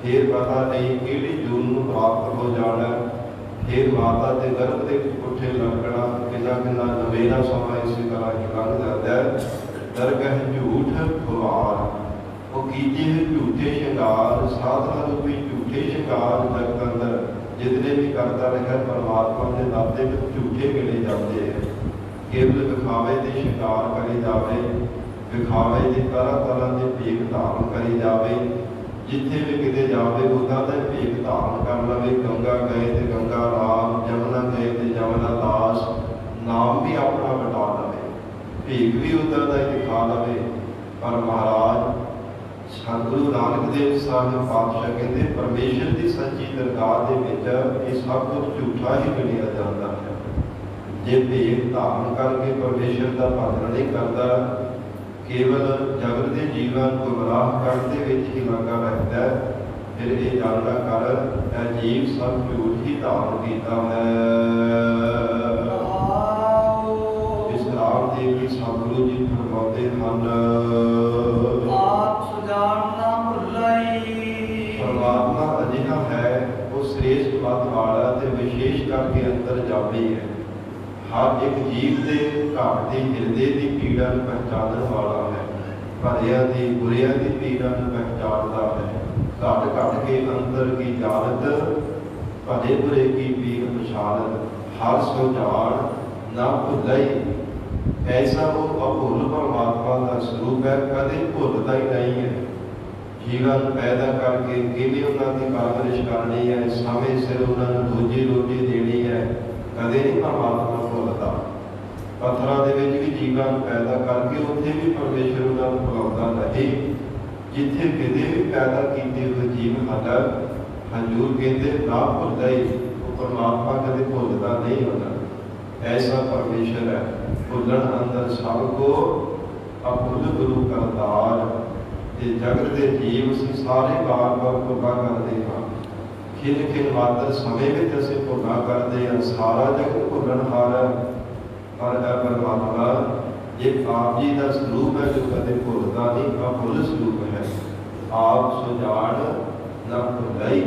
ਫਿਰ ਪਤਾ ਨਹੀਂ ਕਿਹੜੀ ਜੂਨ ਨੂੰ ਪ੍ਰਾਪਤ ਹੋ ਜਾਣਾ, ਫਿਰ ਮਾਤਾ ਦੇ ਗਰਭ ਦੇ ਵਿੱਚ ਪੁੱਠੇ ਲੱਗਣਾ, ਕਿੰਨਾ ਨਵੇਲਾ ਸਮਾਂ ਇਸੇ ਤਰ੍ਹਾਂ ਹੀ ਲੰਘ ਜਾਂਦਾ ਹੈ। ਨਰਕ ਹੈ ਝੂਠ ਖੁਆਰ। ਉਹ ਕੀਤੇ ਹੋਏ ਝੂਠੇ ਸ਼ਿੰਗਾਰ, ਸਾਧਨਾ ਨੂੰ ਵੀ ਝੂਠੇ ਸ਼ਿੰਗਾਰ ਜਗਤ ਅੰਦਰ ਜਿਤਨੇ ਵੀ ਕਰਦਾ ਰਿਹਾ, ਪਰਮਾਤਮਾ ਦੇ ਦਰ ਦੇ ਵਿੱਚ ਝੂਠੇ ਮਿਲੇ ਜਾਂਦੇ ਹੈ। ਕੇਵਲ ਵਿਖਾਵੇ ਦੇ ਸ਼ਿੰਗਾਰ ਕਰੇ ਜਾਵੇ, ਵਿਖਾਵੇ ਦੀ ਤਰ੍ਹਾਂ ਦੇ ਭੇਖ ਧਾਰਨ ਕਰੀ ਜਾਵੇ, ਜਿੱਥੇ ਵੀ ਕਿਤੇ ਜਾਵੇ ਉਹਦਾ ਦਾ ਭੇਖ ਧਾਰਨ ਕਰ ਲਵੇ। ਗੰਗਾ ਗਏ ਤੇ ਗੰਗਾ ਰਾਮ, ਜਮਨਾ ਗਏ ਤੇ ਜਮਨਾ ਦਾਸ, ਨਾਮ ਵੀ ਆਪਣਾ ਵਟਾ ਲਵੇ, ਭੇਖ ਵੀ ਉਹਦਾ ਦਾ ਹੀ ਦਿਖਾ ਲਵੇ। ਪਰ ਮਹਾਰਾਜ ਸਤਿਗੁਰੂ ਨਾਨਕ ਦੇਵ ਸਾਹਿਬ ਪਾਤਸ਼ਾਹ ਕਹਿੰਦੇ ਪਰਮੇਸ਼ਰ ਦੀ ਸੱਚੀ ਦਰਗਾਹ ਦੇ ਵਿੱਚ ਇਹ ਸਭ ਕੁਝ ਝੂਠਾ ਹੀ ਗਿਣਿਆ ਜਾਂਦਾ ਹੈ। ਜੇ ਭੇਖ ਧਾਰਨ ਕਰਕੇ ਪਰਮੇਸ਼ਰ ਦਾ ਭਜਨ ਨਹੀਂ ਕਰਦਾ, ਕੇਵਲ ਜਗਤ ਦੇ ਜੀਵਨ ਨੂੰ ਗੁੰਮਰਾਹ ਕਰਨ ਦੇ ਵਿੱਚ ਹੀ ਲੱਗਾ ਰਹਿੰਦਾ ਹੈ, ਫਿਰ ਇਹ ਜਾਣਨਾ ਕਰ ਇਹ ਜੀਵ ਸਭ ਝੂਠ ਹੀ ਧਾਰਨ ਕੀਤਾ ਹੈ। ਇਸ ਰਾਮ ਦੇ ਵੀ ਸਤਿਗੁਰੂ ਜੀ ਫਰਮਾਉਂਦੇ ਹਨ, ਆਪ ਸੁਜਾਨ ਨਾ ਭੁੱਲਈ। ਪਰਮਾਤਮਾ ਅਜਿਹਾ ਹੈ, ਉਹ ਸ੍ਰੇਸ਼ਟ ਮਤ ਵਾਲਾ ਤੇ ਵਿਸ਼ੇਸ਼ ਕਰਕੇ ਅੰਦਰ ਜਾਵੀ ਹੈ। ਹਰ ਇੱਕ ਜੀਵ ਦੇ ਘਰ ਦੇ ਹਿਰਦੇ ਦੀ ਪੀੜਾ ਨੂੰ ਪਹਿਚਾਨਣ ਵਾਲਾ ਹੈ, ਭਲਿਆਂ ਦੀ ਬੁਰਿਆਂ ਦੀ ਪੀੜਾ ਨੂੰ ਪਹਿਚਾਨਦਾ ਹੈ। ਘਟ ਕੇ ਅੰਦਰ ਕੀ ਜਾਣਤ, ਭਲੇ ਬੁਰੇ ਕੀ ਪੀੜ ਪਛਾਣਤ, ਹਰ ਸੁਜਾਨ ਨਾ ਭੁੱਲਈ। ਐਸਾ ਉਹ ਅਭੁੱਲ ਪਰਮਾਤਮਾ ਦਾ ਸਰੂਪ ਹੈ, ਕਦੇ ਭੁੱਲਦਾ ਹੀ ਨਹੀਂ ਹੈ। ਜੀਵਨ ਪੈਦਾ ਕਰਕੇ ਕਿਵੇਂ ਉਹਨਾਂ ਦੀ ਪਰਵਰਿਸ਼ ਕਰਨੀ ਹੈ, ਸਮੇਂ ਸਿਰ ਉਹਨਾਂ ਨੂੰ ਰੋਜੀ ਰੋਟੀ ਦੇਣੀ ਹੈ, ਕਦੇ ਨਹੀਂ ਪਰਮਾਤਮਾ ਭੁੱਲਦਾ। ਪੱਥਰਾਂ ਦੇ ਵਿੱਚ ਵੀ ਜੀਵਨ ਪੈਦਾ ਕਰਕੇ ਉੱਥੇ ਵੀ ਪਰਮੇਸ਼ਰ ਉਹਨਾਂ ਨੂੰ ਭੁਲਾਉਂਦਾ ਰਹੇ। ਜਿੱਥੇ ਕਿਤੇ ਵੀ ਪੈਦਾ ਕੀਤੇ ਹੋਏ ਜੀਵ ਹਨ, ਹਜ਼ੂਰ ਕਹਿੰਦੇ ਨਾ ਭੁੱਲਦਾ ਹੀ, ਉਹ ਪਰਮਾਤਮਾ ਕਦੇ ਭੁੱਲਦਾ ਨਹੀਂ ਹੁੰਦਾ। ਐਸਾ ਪਰਮੇਸ਼ਰ ਹੈ, ਭੁੱਲਣ ਅੰਦਰ ਸਭ ਕੋ ਅਭੁੱਲ ਗੁਰੂ ਕਰਤਾਰ। ਤੇ ਜਗਤ ਦੇ ਜੀਵ ਅਸੀਂ ਸਾਰੇ ਵਾਰ-ਵਾਰ ਭੁੱਲਾਂ ਕਰਦੇ ਹਾਂ, ਖਿਲ ਮਾਤਰ ਸਮੇਂ ਵਿੱਚ ਅਸੀਂ ਭੁੱਲਾਂ ਕਰਦੇ ਹਾਂ, ਸਾਰਾ ਜਗਤ ਭੁੱਲਣ ਹਾਰ ਹੈ। ਪਰ ਇਹ ਪਰਮਾਤਮਾ ਇਹ ਆਪ ਜੀ ਦਾ ਸਰੂਪ ਹੈ ਜੋ ਕਦੇ ਭੁੱਲਦਾ ਨਹੀਂ, ਅਭੁੱਲ ਸਰੂਪ ਹੈ। ਆਪ ਸੁਜਾਨ ਨਾ ਭੁੱਲਈ,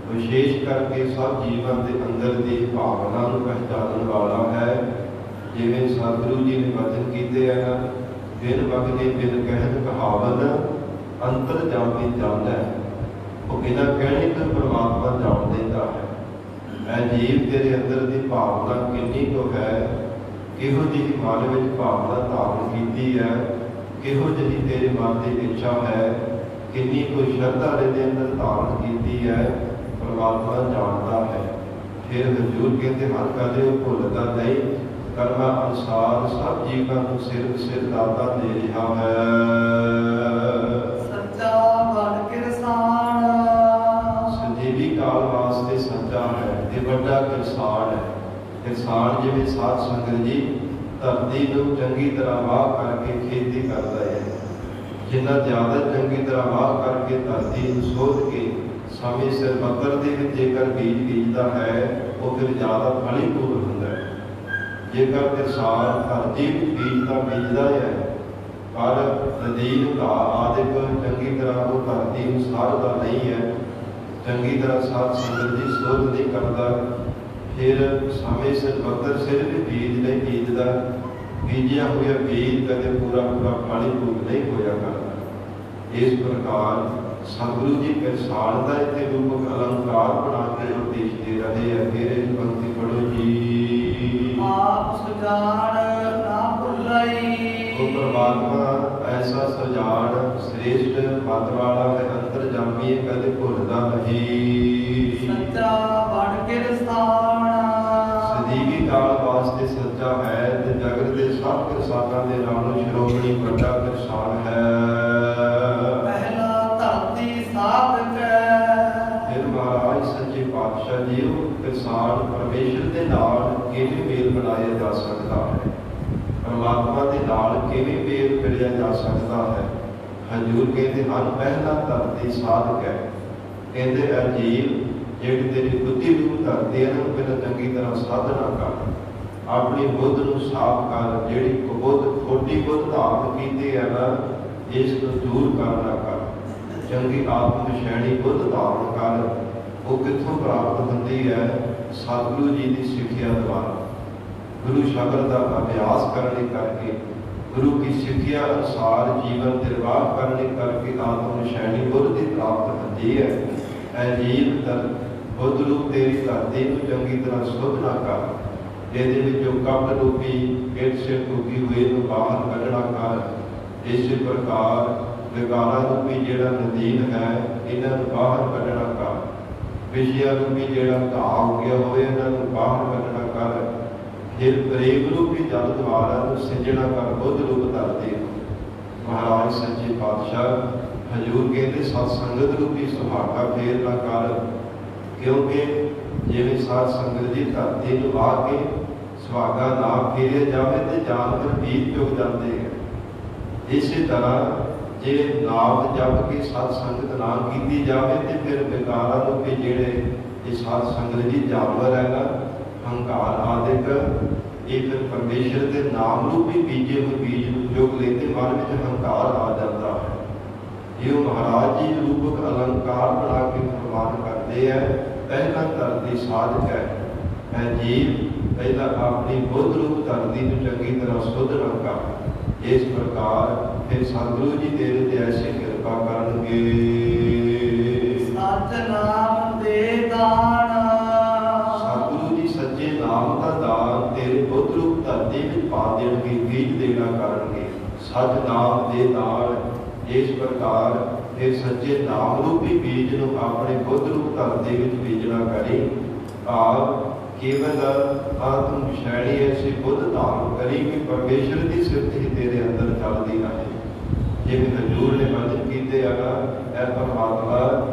ਵਿਸ਼ੇਸ਼ ਕਰਕੇ ਸਭ ਜੀਵਨ ਦੇ ਅੰਦਰ ਦੀ ਭਾਵਨਾ ਨੂੰ ਪਹਿਚਾਨਣ ਵਾਲਾ ਹੈ। ਜਿਵੇਂ ਸਤਿਗੁਰੂ ਜੀ ਨੇ ਵਚਨ ਕੀਤੇ ਹਨ, ਬਿਨ ਵਗਨੇ ਬਿਨ ਕਹਿਤ ਕਹਾਵਨ, ਅੰਤਰ ਜਾਮੀ ਜਾਣੈ। ਉਹ ਬਿਨਾਂ ਕਹਿਣੇ ਤੋਂ ਪਰਮਾਤਮਾ ਜਾਣ ਦਿੰਦਾ ਹੈ। ਇਹ ਜੀਵ ਤੇਰੇ ਅੰਦਰ ਦੀ ਭਾਵਨਾ ਕਿੰਨੀ ਕੁ ਹੈ, ਕਿਹੋ ਜਿਹੀ ਮਨ ਵਿੱਚ ਭਾਵਨਾ ਧਾਰਨ ਕੀਤੀ ਹੈ, ਕਿਹੋ ਜਿਹੀ ਤੇਰੇ ਮਨ ਦੀ ਇੱਛਾ ਹੈ, ਕਿੰਨੀ ਕੋਈ ਸ਼ਰਧਾ ਦੇ ਅੰਦਰ ਧਾਰਨ ਕੀਤੀ ਹੈ, ਪਰਮਾਤਮਾ ਜਾਣਦਾ ਹੈ। ਫਿਰ ਹਜ਼ੂਰ ਕਹਿੰਦੇ ਹਰ ਕਦੇ ਉਹ ਭੁੱਲਦਾ ਨਹੀਂ, ਕਰਮਾਂ ਅਨੁਸਾਰ ਸਭ ਜੀਵਾਂ ਨੂੰ ਸਿਰ ਦਾਤਾ ਦੇ ਰਿਹਾ ਹੈ। ਸੱਚਾ ਬਣ ਕਿਰਸਾਨ। ਸੰਜੀਵੀ ਕਾਲ ਵਾਸਤੇ ਸੱਚਾ ਹੈ ਤੇ ਵੱਡਾ ਕਿਰਸਾਨ ਹੈ। ਕਿਰਸਾਨ ਜਿਵੇਂ ਸਾਧ ਸੰਗਤ ਜੀ ਧਰਤੀ ਨੂੰ ਚੰਗੀ ਤਰ੍ਹਾਂ ਵਾਹ ਕਰਕੇ ਖੇਤੀ ਕਰਦਾ ਹੈ, ਜਿੰਨਾ ਜ਼ਿਆਦਾ ਚੰਗੀ ਤਰ੍ਹਾਂ ਵਾਹ ਕਰਕੇ ਧਰਤੀ ਨੂੰ ਸੋਧ ਕੇ ਸਮੇਂ ਸਿਰ ਮੱਤਰ ਦੇ ਵਿੱਚ ਜੇਕਰ ਬੀਜ ਬੀਜਦਾ ਹੈ, ਉਹ ਫਿਰ ਜ਼ਿਆਦਾ ਫਲੀਭੂਤ ਹੁੰਦਾ ਹੈ। ਜੇਕਰ ਕਿਸਾਨ ਧਰਤੀ ਵਿੱਚ ਬੀਜ ਤਾਂ ਬੀਜਦਾ ਹੈ, ਪਰ ਨਦੀਨ ਘਾਹ ਆਦਿਕ ਚੰਗੀ ਤਰ੍ਹਾਂ ਉਹ ਧਰਤੀ ਨੂੰ ਸਾਰਦਾ ਨਹੀਂ ਹੈ, ਚੰਗੀ ਤਰ੍ਹਾਂ ਸਾਧ ਸੰਗਤ ਦੀ ਸੋਧ ਨਹੀਂ ਕਰਦਾ, ਫਿਰ ਸਮੇਂ ਸਿਰ ਵਕਤ ਸਿਰ ਵੀ ਬੀਜ ਨਹੀਂ ਬੀਜਦਾ, ਬੀਜਿਆ ਹੋਇਆ ਬੀਜ ਕਦੇ ਪੂਰਾ ਫਲ ਭੋਗ ਨਹੀਂ ਹੋਇਆ ਕਰਦਾ। ਇਸ ਪ੍ਰਕਾਰ ਸਤਿਗੁਰੂ ਜੀ ਕਿਰਸਾਨ ਦਾ ਇੱਥੇ ਰੂਪਕ ਅਲੰਕਾਰ ਬਣਾ ਕੇ ਉਪਦੇਸ਼ ਦੇ ਰਹੇ ਹੈ। ਫਿਰ ਇਹ ਪੰਕਤੀ ਪੜ੍ਹੋ ਜੀ। ਆਪ ਸੁਜਾਨ ਨਾ ਭੁੱਲਈ। ਉਹ ਪਰਮਾਤਮਾ ਐਸਾ ਸੁਜਾਨ ਸ੍ਰੇਸ਼ਟ ਪਦ ਵਾਲਾ ਹੈ, ਅੰਤਰਜਾਮੀ ਹੈ, ਕਦੇ ਭੁੱਲਦਾ ਨਹੀਂ। ਸੱਚਾ ਬਣ ਕੇ ਰਸਾਨ। ਸਦੀਵੀ ਕਾਲ ਵਾਸਤੇ ਸੱਚਾ ਹੈ ਤੇ ਜਗਤ ਦੇ ਸਭ ਕਿਰਸਾਨਾਂ ਦੇ ਨਾਲੋਂ ਸ਼੍ਰੋਮਣੀ ਵੱਡਾ ਕਿਰਸਾਨ ਹੈ। ਪਹਿਲਾ ਧਰਤੀ ਸਾਧਕ ਹੈ। ਫਿਰ ਮਹਾਰਾਜ ਸੱਚੇ ਪਾਤਸ਼ਾਹ ਜੀ ਉਹ ਕਿਰਸਾਨ ਪਰਮੇਸ਼ਰ ਦੇ ਨਾਲ ਕਿਵੇਂ ਮੇਲ ਬਣਾਇਆ ਜਾ ਸਕਦਾ ਹੈ, ਪਰਮਾਤਮਾ ਦੇ ਨਾਲ ਕਿਵੇਂ ਮੇਲ ਕਰਿਆ ਜਾ ਸਕਦਾ ਹੈ। ਹਜ਼ੂਰ ਕਹਿੰਦੇ ਹਨ ਪਹਿਲਾ ਧਰਤੀ ਸਾਧਕ ਹੈ। ਕਹਿੰਦੇ ਅਜੀਬ ਜਿਹੜੀ ਤੇਰੀ ਬੁੱਧੀ ਨੂੰ ਧਰਤੀ ਹੈ ਨਾ, ਪਹਿਲਾਂ ਚੰਗੀ ਤਰ੍ਹਾਂ ਸਾਧਨਾ ਕਰ, ਆਪਣੀ ਬੁੱਧ ਨੂੰ ਸਾਫ਼ ਕਰ, ਜਿਹੜੀ ਬੁੱਧ ਥੋੜੀ ਬੁੱਧ ਧਾਰਨ ਕੀਤੀ ਹੈ ਨਾ, ਇਸ ਨੂੰ ਦੂਰ ਕਰਨਾ ਕਰ, ਚੰਗੀ ਆਤਮ ਸ਼ੈਣੀ ਬੁੱਧ ਧਾਰਨ ਕਰ। ਉਹ ਕਿੱਥੋਂ ਪ੍ਰਾਪਤ ਹੁੰਦੀ ਹੈ? ਸਤਿਗੁਰੂ ਜੀ ਦੀ ਸਿੱਖਿਆ ਦੁਆਰਾ, ਗੁਰੂ ਸ਼ਬਦ ਦਾ ਅਭਿਆਸ ਕਰਨੇ ਕਰਕੇ, ਗੁਰੂ ਕੀ ਸਿੱਖਿਆ ਅਨੁਸਾਰ ਜੀਵਨ ਨਿਰਵਾਹ ਕਰਨੇ ਕਰਕੇ ਆਤਮ ਸ਼ੈਣੀ ਬੁੱਧ ਦੀ ਪ੍ਰਾਪਤ ਹੁੰਦੀ ਹੈ। ਅਜੀਬ ਤਰ ਬੁੱਧ ਰੂਪ ਤੇਰੀ ਧਰਤੀ ਨੂੰ ਚੰਗੀ ਤਰ੍ਹਾਂ ਸੁਧ ਨਾ ਕਰ, ਇਹਦੇ ਵਿੱਚੋਂ ਕਪਟ ਰੂਪੀ ਪੇਟ ਸੇ ਟੁਕੀ ਹੋਏ ਨੂੰ ਬਾਹਰ ਕੱਢਣਾ ਕਰ। ਇਸੇ ਪ੍ਰਕਾਰ ਵਿਕਾਰਾਂ ਰੂਪੀ ਜਿਹੜਾ ਨਦੀਨ ਹੈ, ਇਹਨਾਂ ਨੂੰ ਬਾਹਰ ਕੱਢਣਾ ਕਰ। ਵਿਸ਼ਿਆ ਰੂਪੀ ਜਿਹੜਾ ਘਾਹ ਹੋ ਗਿਆ ਹੋਵੇ, ਇਹਨਾਂ ਨੂੰ ਬਾਹਰ ਕੱਢਣਾ ਕਰ। ਫਿਰ ਪ੍ਰੇਮ ਰੂਪੀ ਜਲ ਦੁਆਰਾ ਨੂੰ ਸਿਰਜਣਾ ਕਰ ਬੁੱਧ ਰੂਪ ਧਰਤੀ ਨੂੰ। ਮਹਾਰਾਜ ਸੱਚੇ ਪਾਤਸ਼ਾਹ ਹਜ਼ੂਰ ਕਹਿੰਦੇ ਸਤ ਸੰਗਤ ਰੂਪੀ ਸੁਹਾਗਾ ਫੇਰ ਨਾ ਕਰ, ਕਿਉਂਕਿ ਜਿਵੇਂ ਸਾਧ ਸੰਗਤ ਦੀ ਧਰਤੀ ਨੂੰ ਆ ਕੇ ਸੁਹਾਗਾ ਨਾ ਫੇਰਿਆ ਜਾਵੇ ਤੇ ਜਾਨਵਰ ਬੀਜ ਚੁੱਕ ਜਾਂਦੇ ਹੈ। ਇਸੇ ਤਰ੍ਹਾਂ ਜੇ ਨਾਮ ਜਪ ਕੇ ਸਤ ਸੰਗਤ ਨਾ ਕੀਤੀ ਜਾਵੇ ਤੇ ਫਿਰ ਵਿਕਾਰਾਂ ਨੂੰ ਕਿ ਜਿਹੜੇ ਇਹ ਸਾਧ ਸੰਗਤ ਦੀ ਜਾਨਵਰ ਹੈਗਾ, ਹੰਕਾਰ ਆਦਿਕ, ਇਹ ਫਿਰ ਪਰਮੇਸ਼ਰ ਦੇ ਨਾਮ ਰੂਪੀ ਬੀਜੇ ਹੋਏ ਬੀਜ ਨੂੰ ਚੁੱਕ ਲੈਂਦੇ, ਮਨ ਵਿੱਚ ਹੰਕਾਰ ਆ ਜਾਂਦਾ ਹੈ। ਇਹ ਮਹਾਰਾਜ ਜੀ ਰੂਪਕ ਅਲੰਕਾਰ ਬਣਾ ਕੇ ਪ੍ਰਮਾਣ ਕਰਦੇ ਹੈ। ਪਹਿਲਾ ਧਰਤੀ ਸਾਧਕ ਹੈ। ਇਹ ਜੀਵ ਪਹਿਲਾਂ ਆਪਣੀ ਬੁੱਧ ਰੂਪ ਧਰਤੀ ਨੂੰ ਚੰਗੀ ਤਰ੍ਹਾਂ ਸੁਧ ਨਾ ਕਰ। ਇਸ ਪ੍ਰਕਾਰ ਫਿਰ ਸਤਿਗੁਰੂ ਜੀ ਤੇਰੇ ਤੇ ਐਸੀ ਕਿਰਪਾ ਕਰਨਗੇ। ਸੱਚ ਨਾਮ ਦੇ ਦਾਨ। ਸਤਿਗੁਰੂ ਜੀ ਸੱਚੇ ਨਾਮ ਦਾ ਦਾਨ ਤੇਰੇ ਬੁੱਧ ਰੂਪ ਧਰਤੀ ਵਿੱਚ ਪਾ ਦੇਣਗੇ, ਬੀਜ ਦੇਣਾ ਕਰਨਗੇ। ਸੱਚ ਨਾਮ ਦੇ ਦਾਨ। ਇਸ ਪ੍ਰਕਾਰ ਫਿਰ ਸੱਚੇ ਨਾਮ ਰੂਪੀ ਬੀਜ ਨੂੰ ਆਪਣੇ ਬੁੱਧ ਰੂਪ ਧਰਤੀ ਵਿੱਚ ਬੀਜਣਾ ਕਰੀ। ਭਾਵ ਕੇਵਲ ਆਤਮ ਸ਼ੈਣੀ ਐਸੀ ਬੁੱਧ ਧਾਰਨ ਕਰੀ ਕਿ ਪਰਮੇਸ਼ਰ ਦੀ ਸਿਫਤ ਹੀ ਤੇਰੇ ਅੰਦਰ ਚੱਲਦੀ ਰਹੇ। ਜਿਵੇਂ ਹਜ਼ੂਰ ਨੇ ਬਚਨ ਕੀਤੇ ਹੈਗਾ, ਐ ਪਰਮਾਤਮਾ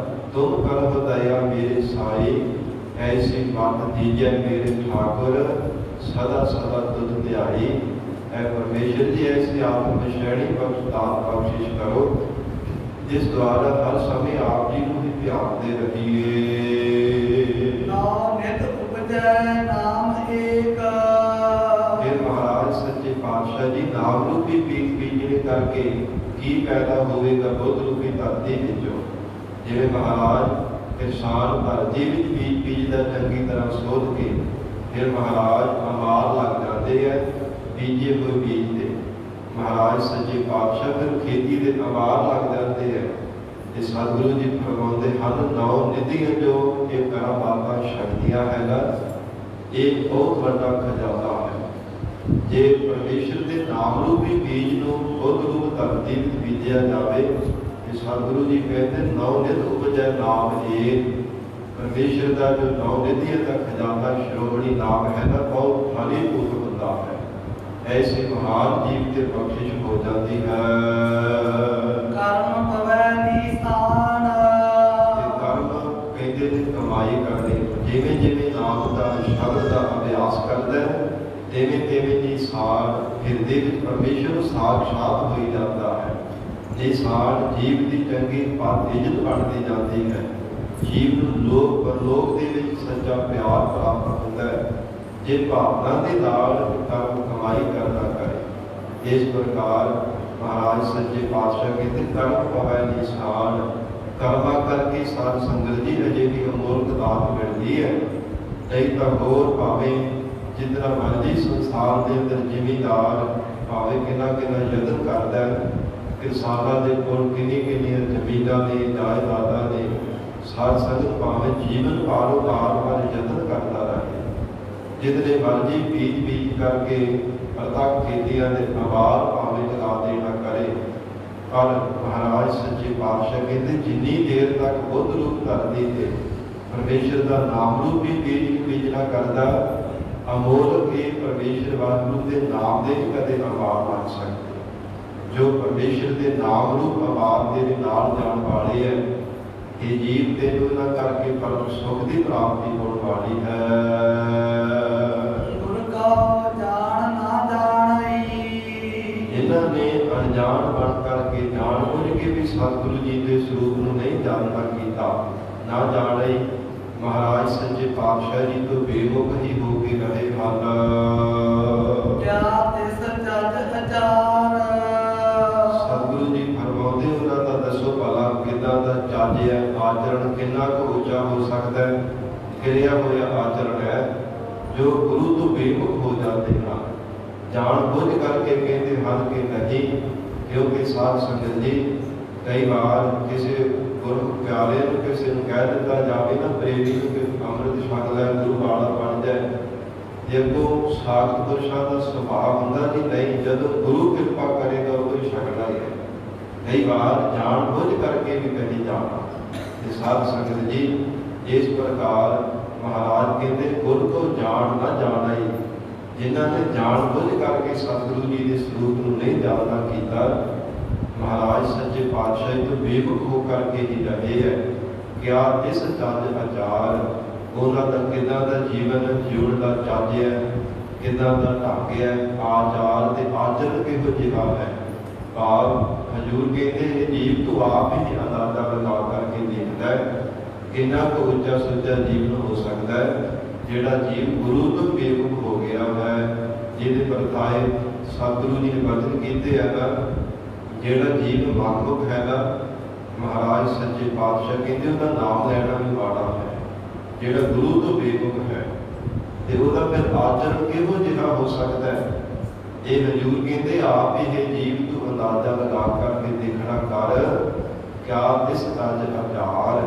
ਤੁਮ ਕਰਮ ਦਇਆ ਮੇਰੇ ਸਾਈ, ਐਸੀ ਮਤ ਦੀਜੈ ਮੇਰੇ ਠਾਕੁਰ, ਸਦਾ ਸਦਾ ਤੁਧ ਧਿਆਈ। ਐ ਪਰਮੇਸ਼ਰ ਜੀ ਐਸੀ ਆਤਮ ਸ਼ੈਣੀ ਬਖਸ਼ ਦਾਨ ਬਖਸ਼ਿਸ਼ ਕਰੋ, ਜਿਸ ਦੁਆਰਾ ਹਰ ਸਮੇਂ ਆਪ ਜੀ ਨੂੰ ਹੀ ਧਿਆਨਦੇ ਰਹੀਏ। ਨਾਮ ਨਿਤ ਉਪਜੈ ਨਾਮ ਏਕ। ਫਿਰ ਮਹਾਰਾਜ ਸੱਚੇ ਪਾਤਸ਼ਾਹ ਜੀ ਨਾਮ ਰੂਪੀ ਬੀਜ ਬੀਜਣੇ ਕਰਕੇ ਕੀ ਪੈਦਾ ਹੋਵੇਗਾ ਬੁੱਧ ਰੂਪੀ ਧਰਤੀ ਵਿੱਚੋਂ। ਜਿਵੇਂ ਮਹਾਰਾਜ ਕਿਰਸਾਨ ਧਰਤੀ ਵਿੱਚ ਬੀਜ ਬੀਜਦਾ ਚੰਗੀ ਤਰ੍ਹਾਂ ਸੋਧ ਕੇ, ਫਿਰ ਮਹਾਰਾਜ ਅਮਾਰ ਲੱਗ ਜਾਂਦੇ ਹੈ ਬੀਜੇ ਹੋਏ ਬੀਜ ਦੇ। ਮਹਾਰਾਜ ਸੱਚੇ ਪਾਤਸ਼ਾਹ ਫਿਰ ਖੇਤੀ ਦੇ ਅਮਾਰ ਲੱਗ ਜਾਂਦੇ ਹੈ। ਤੇ ਸਤਿਗੁਰੂ ਜੀ ਫਰਮਾਉਂਦੇ ਹਨ, ਨੌ ਨਿਧੀਆਂ ਜੋ ਇਹ ਕਰਮ ਬਾਬਾ ਸ਼ਕਤੀਆਂ ਹੈਗਾ, ਇਹ ਬਹੁਤ ਵੱਡਾ ਖਜ਼ਾਨਾ ਹੈ। ਜੇ ਪਰਮੇਸ਼ਰ ਦੇ ਨਾਮ ਰੂਪੀ ਬੀਜ ਨੂੰ ਬੁੱਧ ਰੂਪ ਧਰਤੀ ਵਿੱਚ ਬੀਜਿਆ ਜਾਵੇ, ਤੇ ਸਤਿਗੁਰੂ ਜੀ ਕਹਿੰਦੇ ਨੌ ਨਿਧ ਉਪਜੈ ਨਾਮ ਏਕ। ਪਰਮੇਸ਼ਰ ਦਾ ਜੋ ਨੌ ਨਿਧੀਆਂ ਦਾ ਖਜ਼ਾਨਾ ਸ਼੍ਰੋਮਣੀ ਨਾਮ ਹੈ ਨਾ, ਬਹੁਤ ਫਲੀਭੂਤ ਹੁੰਦਾ ਹੈ। ਐਸੇ ਮਹਾਨ ਜੀਵ ਤੇ ਬਖਸ਼ਿਸ਼ ਹੋ ਜਾਂਦੀ ਹੈ। ਕਰਮ ਪਵੈ ਨੀਸਾਨ। ਕਰਮ ਕਹਿੰਦੇ ਨੇ ਕਮਾਈ ਕਰਨੀ। ਜਿਵੇਂ ਜਿਵੇਂ ਨਾਮ ਦਾ ਸ਼ਬਦ ਦਾ ਅਭਿਆਸ ਕਰਦਾ ਹੈ, ਤਿਵੇਂ ਤਿਵੇਂ ਨਿਸਾਨ ਹਿਰਦੇ ਵਿੱਚ ਪਰਮੇਸ਼ਰ ਨੂੰ ਸਾਖਸ਼ਾਤ ਹੋਈ ਜਾਂਦਾ ਹੈ। ਨਿਸਾਨ ਜੀਵ ਦੀ ਚੰਗੀ ਪਦ ਇੱਜ਼ਤ ਬਣਦੀ ਜਾਂਦੀ ਹੈ। ਜੀਵ ਨੂੰ ਲੋਕ ਪਰਲੋਕ ਦੇ ਵਿੱਚ ਸੱਚਾ ਪਿਆਰ ਪ੍ਰਾਪਤ ਹੁੰਦਾ ਹੈ, ਜੇ ਭਾਵਨਾ ਦੇ ਨਾਲ ਕਰਮ ਕਮਾਈ ਕਰਨਾ ਕਰੇ। ਇਸ ਪ੍ਰਕਾਰ ਮਹਾਰਾਜ ਸੱਚੇ ਪਾਤਸ਼ਾਹ ਕਹਿੰਦੇ ਕਰਮ ਪਵੈ ਨਿਸ਼ਾਨ, ਕਰਮਾਂ ਕਰਕੇ ਸਾਧ ਸੰਗਤ ਦੀ ਅਜਿਹੀ ਅਮੋਲਕ ਦਾਤ ਮਿਲਦੀ ਹੈ। ਨਹੀਂ ਤਾਂ ਹੋਰ ਭਾਵੇਂ ਜਿਤਨਾ ਮਰਜ਼ੀ ਸੰਸਾਰ ਦੇ ਅੰਦਰ ਜ਼ਿਮੀਂਦਾਰ ਭਾਵੇਂ ਕਿੰਨਾ ਕਿੰਨਾ ਯਤਨ ਕਰਦਾ ਹੈ, ਕਿਸਾਨਾਂ ਦੇ ਕੋਲ ਕਿੰਨੀਆਂ ਜ਼ਮੀਨਾਂ ਨੇ, ਜਾਇਦਾਦਾਂ ਨੇ, ਸਾਧ ਸੰਗਤ ਭਾਵੇਂ ਜੀਵਨ ਪਾਲੋ ਵਾਰ ਯਤਨ ਕਰਦਾ ਰਹੇ, ਜਿਤਨੇ ਮਰਜ਼ੀ ਬੀਜ ਕਰਕੇ ਪ੍ਰਤੱਖ ਖੇਤੀਆਂ ਦੇ ਆਵਾਰ ਭਾਵੇਂ ਲਗਾ ਦੇਣਾ ਕਰੇ, ਪਰ ਮਹਾਰਾਜ ਸੱਚੇ ਪਾਤਸ਼ਾਹ ਕਹਿੰਦੇ ਜਿੰਨੀ ਦੇਰ ਤੱਕ ਬੁੱਧ ਰੂਪ ਧਰਤੀ ਤੇ ਪਰਮੇਸ਼ਰ ਦਾ ਨਾਮ ਰੂਪ ਵੀ ਬੀਜਣਾ ਕਰਦਾ, ਅਮੋਲਕ ਇਹ ਪਰਮੇਸ਼ਰ ਵਾਹਿਗੁਰੂ ਦੇ ਨਾਮ ਦੇ ਕਦੇ ਆਵਾਰ ਬਣ ਸਕਦੇ। ਜੋ ਪਰਮੇਸ਼ਰ ਦੇ ਨਾਮ ਰੂਪ ਆਵਾਰ ਦੇ ਨਾਲ ਜਾਣ ਵਾਲੇ ਹੈ, ਇਹ ਜੀਵ ਤੇ ਉਹਨਾਂ ਕਰਕੇ ਪਰਮ ਸੁਖ ਦੀ ਪ੍ਰਾਪਤੀ ਹੋਣ ਵਾਲੀ ਹੈ। ਗੁਰ ਕਾ ਜਾਣ ਨਾ ਜਾਣਈ, ਇਹਨਾਂ ਨੇ ਅਣਜਾਣ ਬਣ ਕਰਕੇ ਜਾਣ ਬੁੱਝ ਕੇ ਵੀ ਸਤਿਗੁਰੂ ਜੀ ਦੇ ਸਰੂਪ ਨੂੰ ਨਹੀਂ ਜਾਣਨਾ ਕੀਤਾ, ਨਾ ਜਾਣਈ ਮਹਾਰਾਜ ਸੱਚੇ ਪਾਤਸ਼ਾਹ ਜੀ ਤੋਂ ਬੇਮੁਖ ਹੀ ਹੋ ਕੇ ਰਹੇ ਹਨ। ਕਿਆ ਤਿਸ ਜਜ ਅਚਾਰ, ਸਤਿਗੁਰੂ ਜੀ ਫਰਮਾਉਂਦੇ ਉਹਨਾਂ ਦਾ ਦੱਸੋ ਭਲਾ ਕਿੱਦਾਂ ਦਾ ਚੱਜ ਹੈ, ਆਚਰਣ ਕਿੰਨਾ ਕੁ ਉੱਚਾ ਹੋ ਸਕਦਾ ਹੈ, ਕਿਰਿਆ ਹੋਇਆ ਆਚਰਣ ਹੈ ਜੋ ਗੁਰੂ ਤੋਂ ਬੇਮੁਖ ਹੋ ਜਾਂਦੇ ਹਨ। ਜਾਣ ਬੁੱਝ ਕਰਕੇ ਕਹਿੰਦੇ ਹਨ ਕਿ ਨਹੀਂ, ਕਿਉਂਕਿ ਸਾਧ ਸੰਗਤ ਜੀ ਕਈ ਵਾਰ ਕਿਸੇ ਗੁਰਮੁਖ ਪਿਆਰੇ ਨੂੰ ਕਿਸੇ ਨੂੰ ਕਹਿ ਦਿੱਤਾ ਜਾਵੇ ਨਾ, ਪ੍ਰੇਮੀ ਨੂੰ ਕਿ ਅੰਮ੍ਰਿਤ ਛਕ ਲੈ, ਗੁਰੂ ਵਾਲਾ ਬਣ ਜਾਏ, ਜੇ ਕੋ ਸਾਖਤ ਪੁਰਸ਼ਾਂ ਦਾ ਸੁਭਾਅ ਹੁੰਦਾ ਜੀ ਨਹੀਂ, ਜਦੋਂ ਗੁਰੂ ਕਿਰਪਾ ਕਰੇਗਾ ਉਦੋਂ ਹੀ ਛਕਣਾ ਹੀ ਹੈ। ਕਈ ਵਾਰ ਜਾਣ ਬੁੱਝ ਕਰਕੇ ਵੀ ਕਹੀ ਜਾਣਾ। ਤੇ ਸਾਧ ਸੰਗਤ ਜੀ ਇਸ ਪ੍ਰਕਾਰ ਮਹਾਰਾਜ ਕਹਿੰਦੇ ਗੁਰ ਤੋਂ ਜਾਣ ਨਾ ਜਾਣਾ ਹੀ, ਜਿਨ੍ਹਾਂ ਨੇ ਜਾਣ ਬੁੱਝ ਕਰਕੇ ਸਤਿਗੁਰੂ ਜੀ ਦੇ ਸਰੂਪ ਨੂੰ ਨਹੀਂ ਜਾਣਨਾ ਕੀਤਾ, ਮਹਾਰਾਜ ਸੱਚੇ ਪਾਤਸ਼ਾਹ ਤੋਂ ਬੇਮੁਖ ਹੋ ਕਰਕੇ ਹੀ ਰਹੇ ਹੈ। ਕਿਆ ਇਸ ਚੱਜ ਆਚਾਰ, ਉਹਨਾਂ ਦਾ ਕਿੱਦਾਂ ਦਾ ਜੀਵਨ ਜਿਉਣ ਦਾ ਚੱਜ ਹੈ, ਕਿੱਦਾਂ ਦਾ ਢੰਗ ਹੈ, ਆਚਾਰ ਤੇ ਆਚਰਨ ਕਿਹੋ ਜਿਹਾ ਹੈ। ਭਾਵ ਹਜ਼ੂਰ ਕਹਿੰਦੇ ਇਹ ਜੀਵ ਤੋਂ ਆਪ ਹੀ ਅੰਦਾਜ਼ਾ ਲਗਾ ਕਰਕੇ ਦੇਖਦਾ ਹੈ ਕਿੰਨਾ ਕੁ ਉੱਚਾ ਸੁੱਚਾ ਜੀਵਨ ਹੋ ਸਕਦਾ ਹੈ, ਜਿਹੜਾ ਜੀਵ ਗੁਰੂ ਤੋਂ ਬੇਮੁਖ ਹੋ ਗਿਆ ਹੈ, ਜਿਹਦੇ ਪਰਤਾਏ ਸਤਿਗੁਰੂ ਜੀ ਨੇ ਵਚਨ ਕੀਤੇ ਹੈਗਾ। ਜਿਹੜਾ ਜੀਵ ਮਨਮੁਖ ਹੈਗਾ, ਮਹਾਰਾਜ ਸੱਚੇ ਪਾਤਸ਼ਾਹ ਕਹਿੰਦੇ ਉਹਦਾ ਨਾਮ ਲੈਣਾ ਵੀ ਮਾੜਾ ਹੈ। ਜਿਹੜਾ ਗੁਰੂ ਤੋਂ ਬੇਮੁਖ ਹੈ ਤੇ ਉਹਦਾ ਫਿਰ ਆਚਰਣ ਕਿਹੋ ਜਿਹਾ ਹੋ ਸਕਦਾ ਹੈ, ਇਹ ਹਜ਼ੂਰ ਕਹਿੰਦੇ ਆਪ ਇਹ ਜੀਵ ਤੋਂ ਅੰਦਾਜ਼ਾ ਲਗਾ ਕਰਕੇ ਦੇਖਣਾ ਕਰ, ਕਿਆ ਇਸ ਚੱਜ ਆਚਾਰ।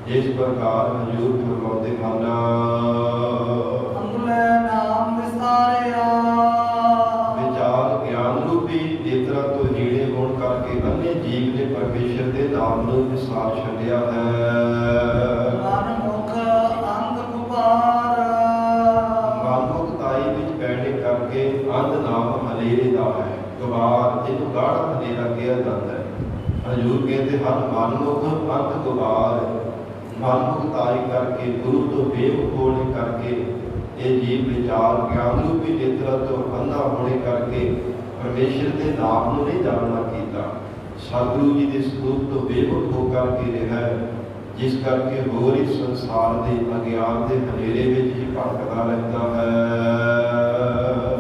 ਇਸ ਪ੍ਰਕਾਰ ਹਜ਼ੂਰ ਫਰਮਾਉਂਦੇ ਹਨ, ਅੰਗਲੇ ਨਾਮ ਵਿਸਾਰਿਆ, ਵਿਚਾਰ ਗਿਆਨ ਰੂਪੀ ਨੇਤਰਾਂ ਤੋਂ ਹੀਣੇ ਹੋਣ ਕਰਕੇ ਅੰਨੇ ਜੀਵ ਨੇ ਪਰਮੇਸ਼ਰ ਦੇ ਨਾਮ ਨੂੰ ਵਿਸਾਰ ਛੱਡਿਆ ਹੈ। ਮਨ ਮੁਖ ਅੰਧ ਗੁਬਾਰ, ਮਨਮੁਖਤਾਈ ਵਿੱਚ ਪੈਣੇ ਕਰਕੇ ਅੰਧ ਨਾਮ ਹਨੇਰੇ ਦਾ ਹੈ, ਗੁਬਾਰ ਜਿਹਨੂੰ ਗਾੜਾ ਹਨੇਰਾ ਕਿਹਾ ਜਾਂਦਾ ਹੈ। ਹਜ਼ੂਰ ਕਹਿੰਦੇ ਹਨ ਮਨਮੁਖ ਅੰਧ ਗੁਬਾਰ, ਮਨਮੁਖਤਾਈ ਕਰਕੇ ਗੁਰੂ ਤੋਂ ਬੇਮੁਖ ਹੋਣੇ ਕਰਕੇ ਇਹ ਜੀਵ ਵਿਚਾਰ ਗਿਆਨ ਰੂਪੀ ਨੇਤਰਾਂ ਤੋਂ ਅੰਨਾ ਹੋਣੇ ਕਰਕੇ ਪਰਮੇਸ਼ਰ ਦੇ ਨਾਮ ਨੂੰ ਨਹੀਂ ਜਾਣਨਾ ਕੀਤਾ, ਸਤਿਗੁਰੂ ਜੀ ਦੇ ਸਰੂਪ ਤੋਂ ਬੇਮੁਖ ਹੋ ਕਰਕੇ ਰਿਹਾ, ਜਿਸ ਕਰਕੇ ਹੋਰ ਇਸ ਸੰਸਾਰ ਦੇ ਅਗਿਆਨ ਦੇ ਹਨੇਰੇ ਵਿੱਚ ਹੀ ਭਟਕਦਾ ਰਹਿੰਦਾ ਹੈ।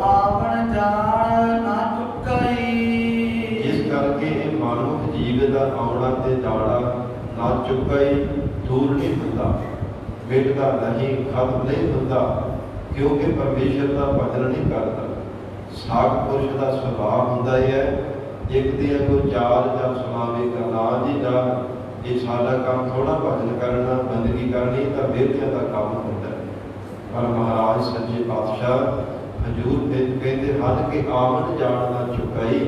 ਆਪਨ ਜਾਣ ਨਾ ਚੁੱਕਈ, ਇਸ ਕਰਕੇ ਇਹ ਮਨੁੱਖ ਜੀਵ ਦਾ ਆਉਣਾ ਤੇ ਜਾਣਾ ਨਾ ਚੁੱਕਈ, ਦੂਰ ਨਹੀਂ ਹੁੰਦਾ, ਮਿਟਦਾ ਨਹੀਂ, ਖਤਮ ਨਹੀਂ ਹੁੰਦਾ, ਕਿਉਂਕਿ ਪਰਮੇਸ਼ਰ ਦਾ ਭਜਨ ਨਹੀਂ ਕਰਦਾ। ਸਾਖ ਪੁਰਸ਼ ਦਾ ਸੁਭਾਅ ਹੁੰਦਾ ਹੈ ਇੱਕ ਦੀਆਂ ਕੋਈ ਚਾਰ ਜਾਂ ਸੁਣਾਵੇਗਾ ਨਾ ਜੀ ਨਾ, ਇਹ ਸਾਡਾ ਕੰਮ ਥੋੜਾ ਭਜਨ ਕਰਨਾ, ਬੰਦਗੀ ਕਰਨੀ ਤਾਂ ਵਿਰਤਿਆਂ ਦਾ ਕੰਮ ਹੁੰਦਾ ਹੈ। ਪਰ ਮਹਾਰਾਜ ਸੱਚੇ ਪਾਤਸ਼ਾਹ ਹਜ਼ੂਰ ਕਹਿੰਦੇ ਹਨ ਕਿ ਆਮਦ ਜਾਣ ਨਾ ਚੁਕਾਈ,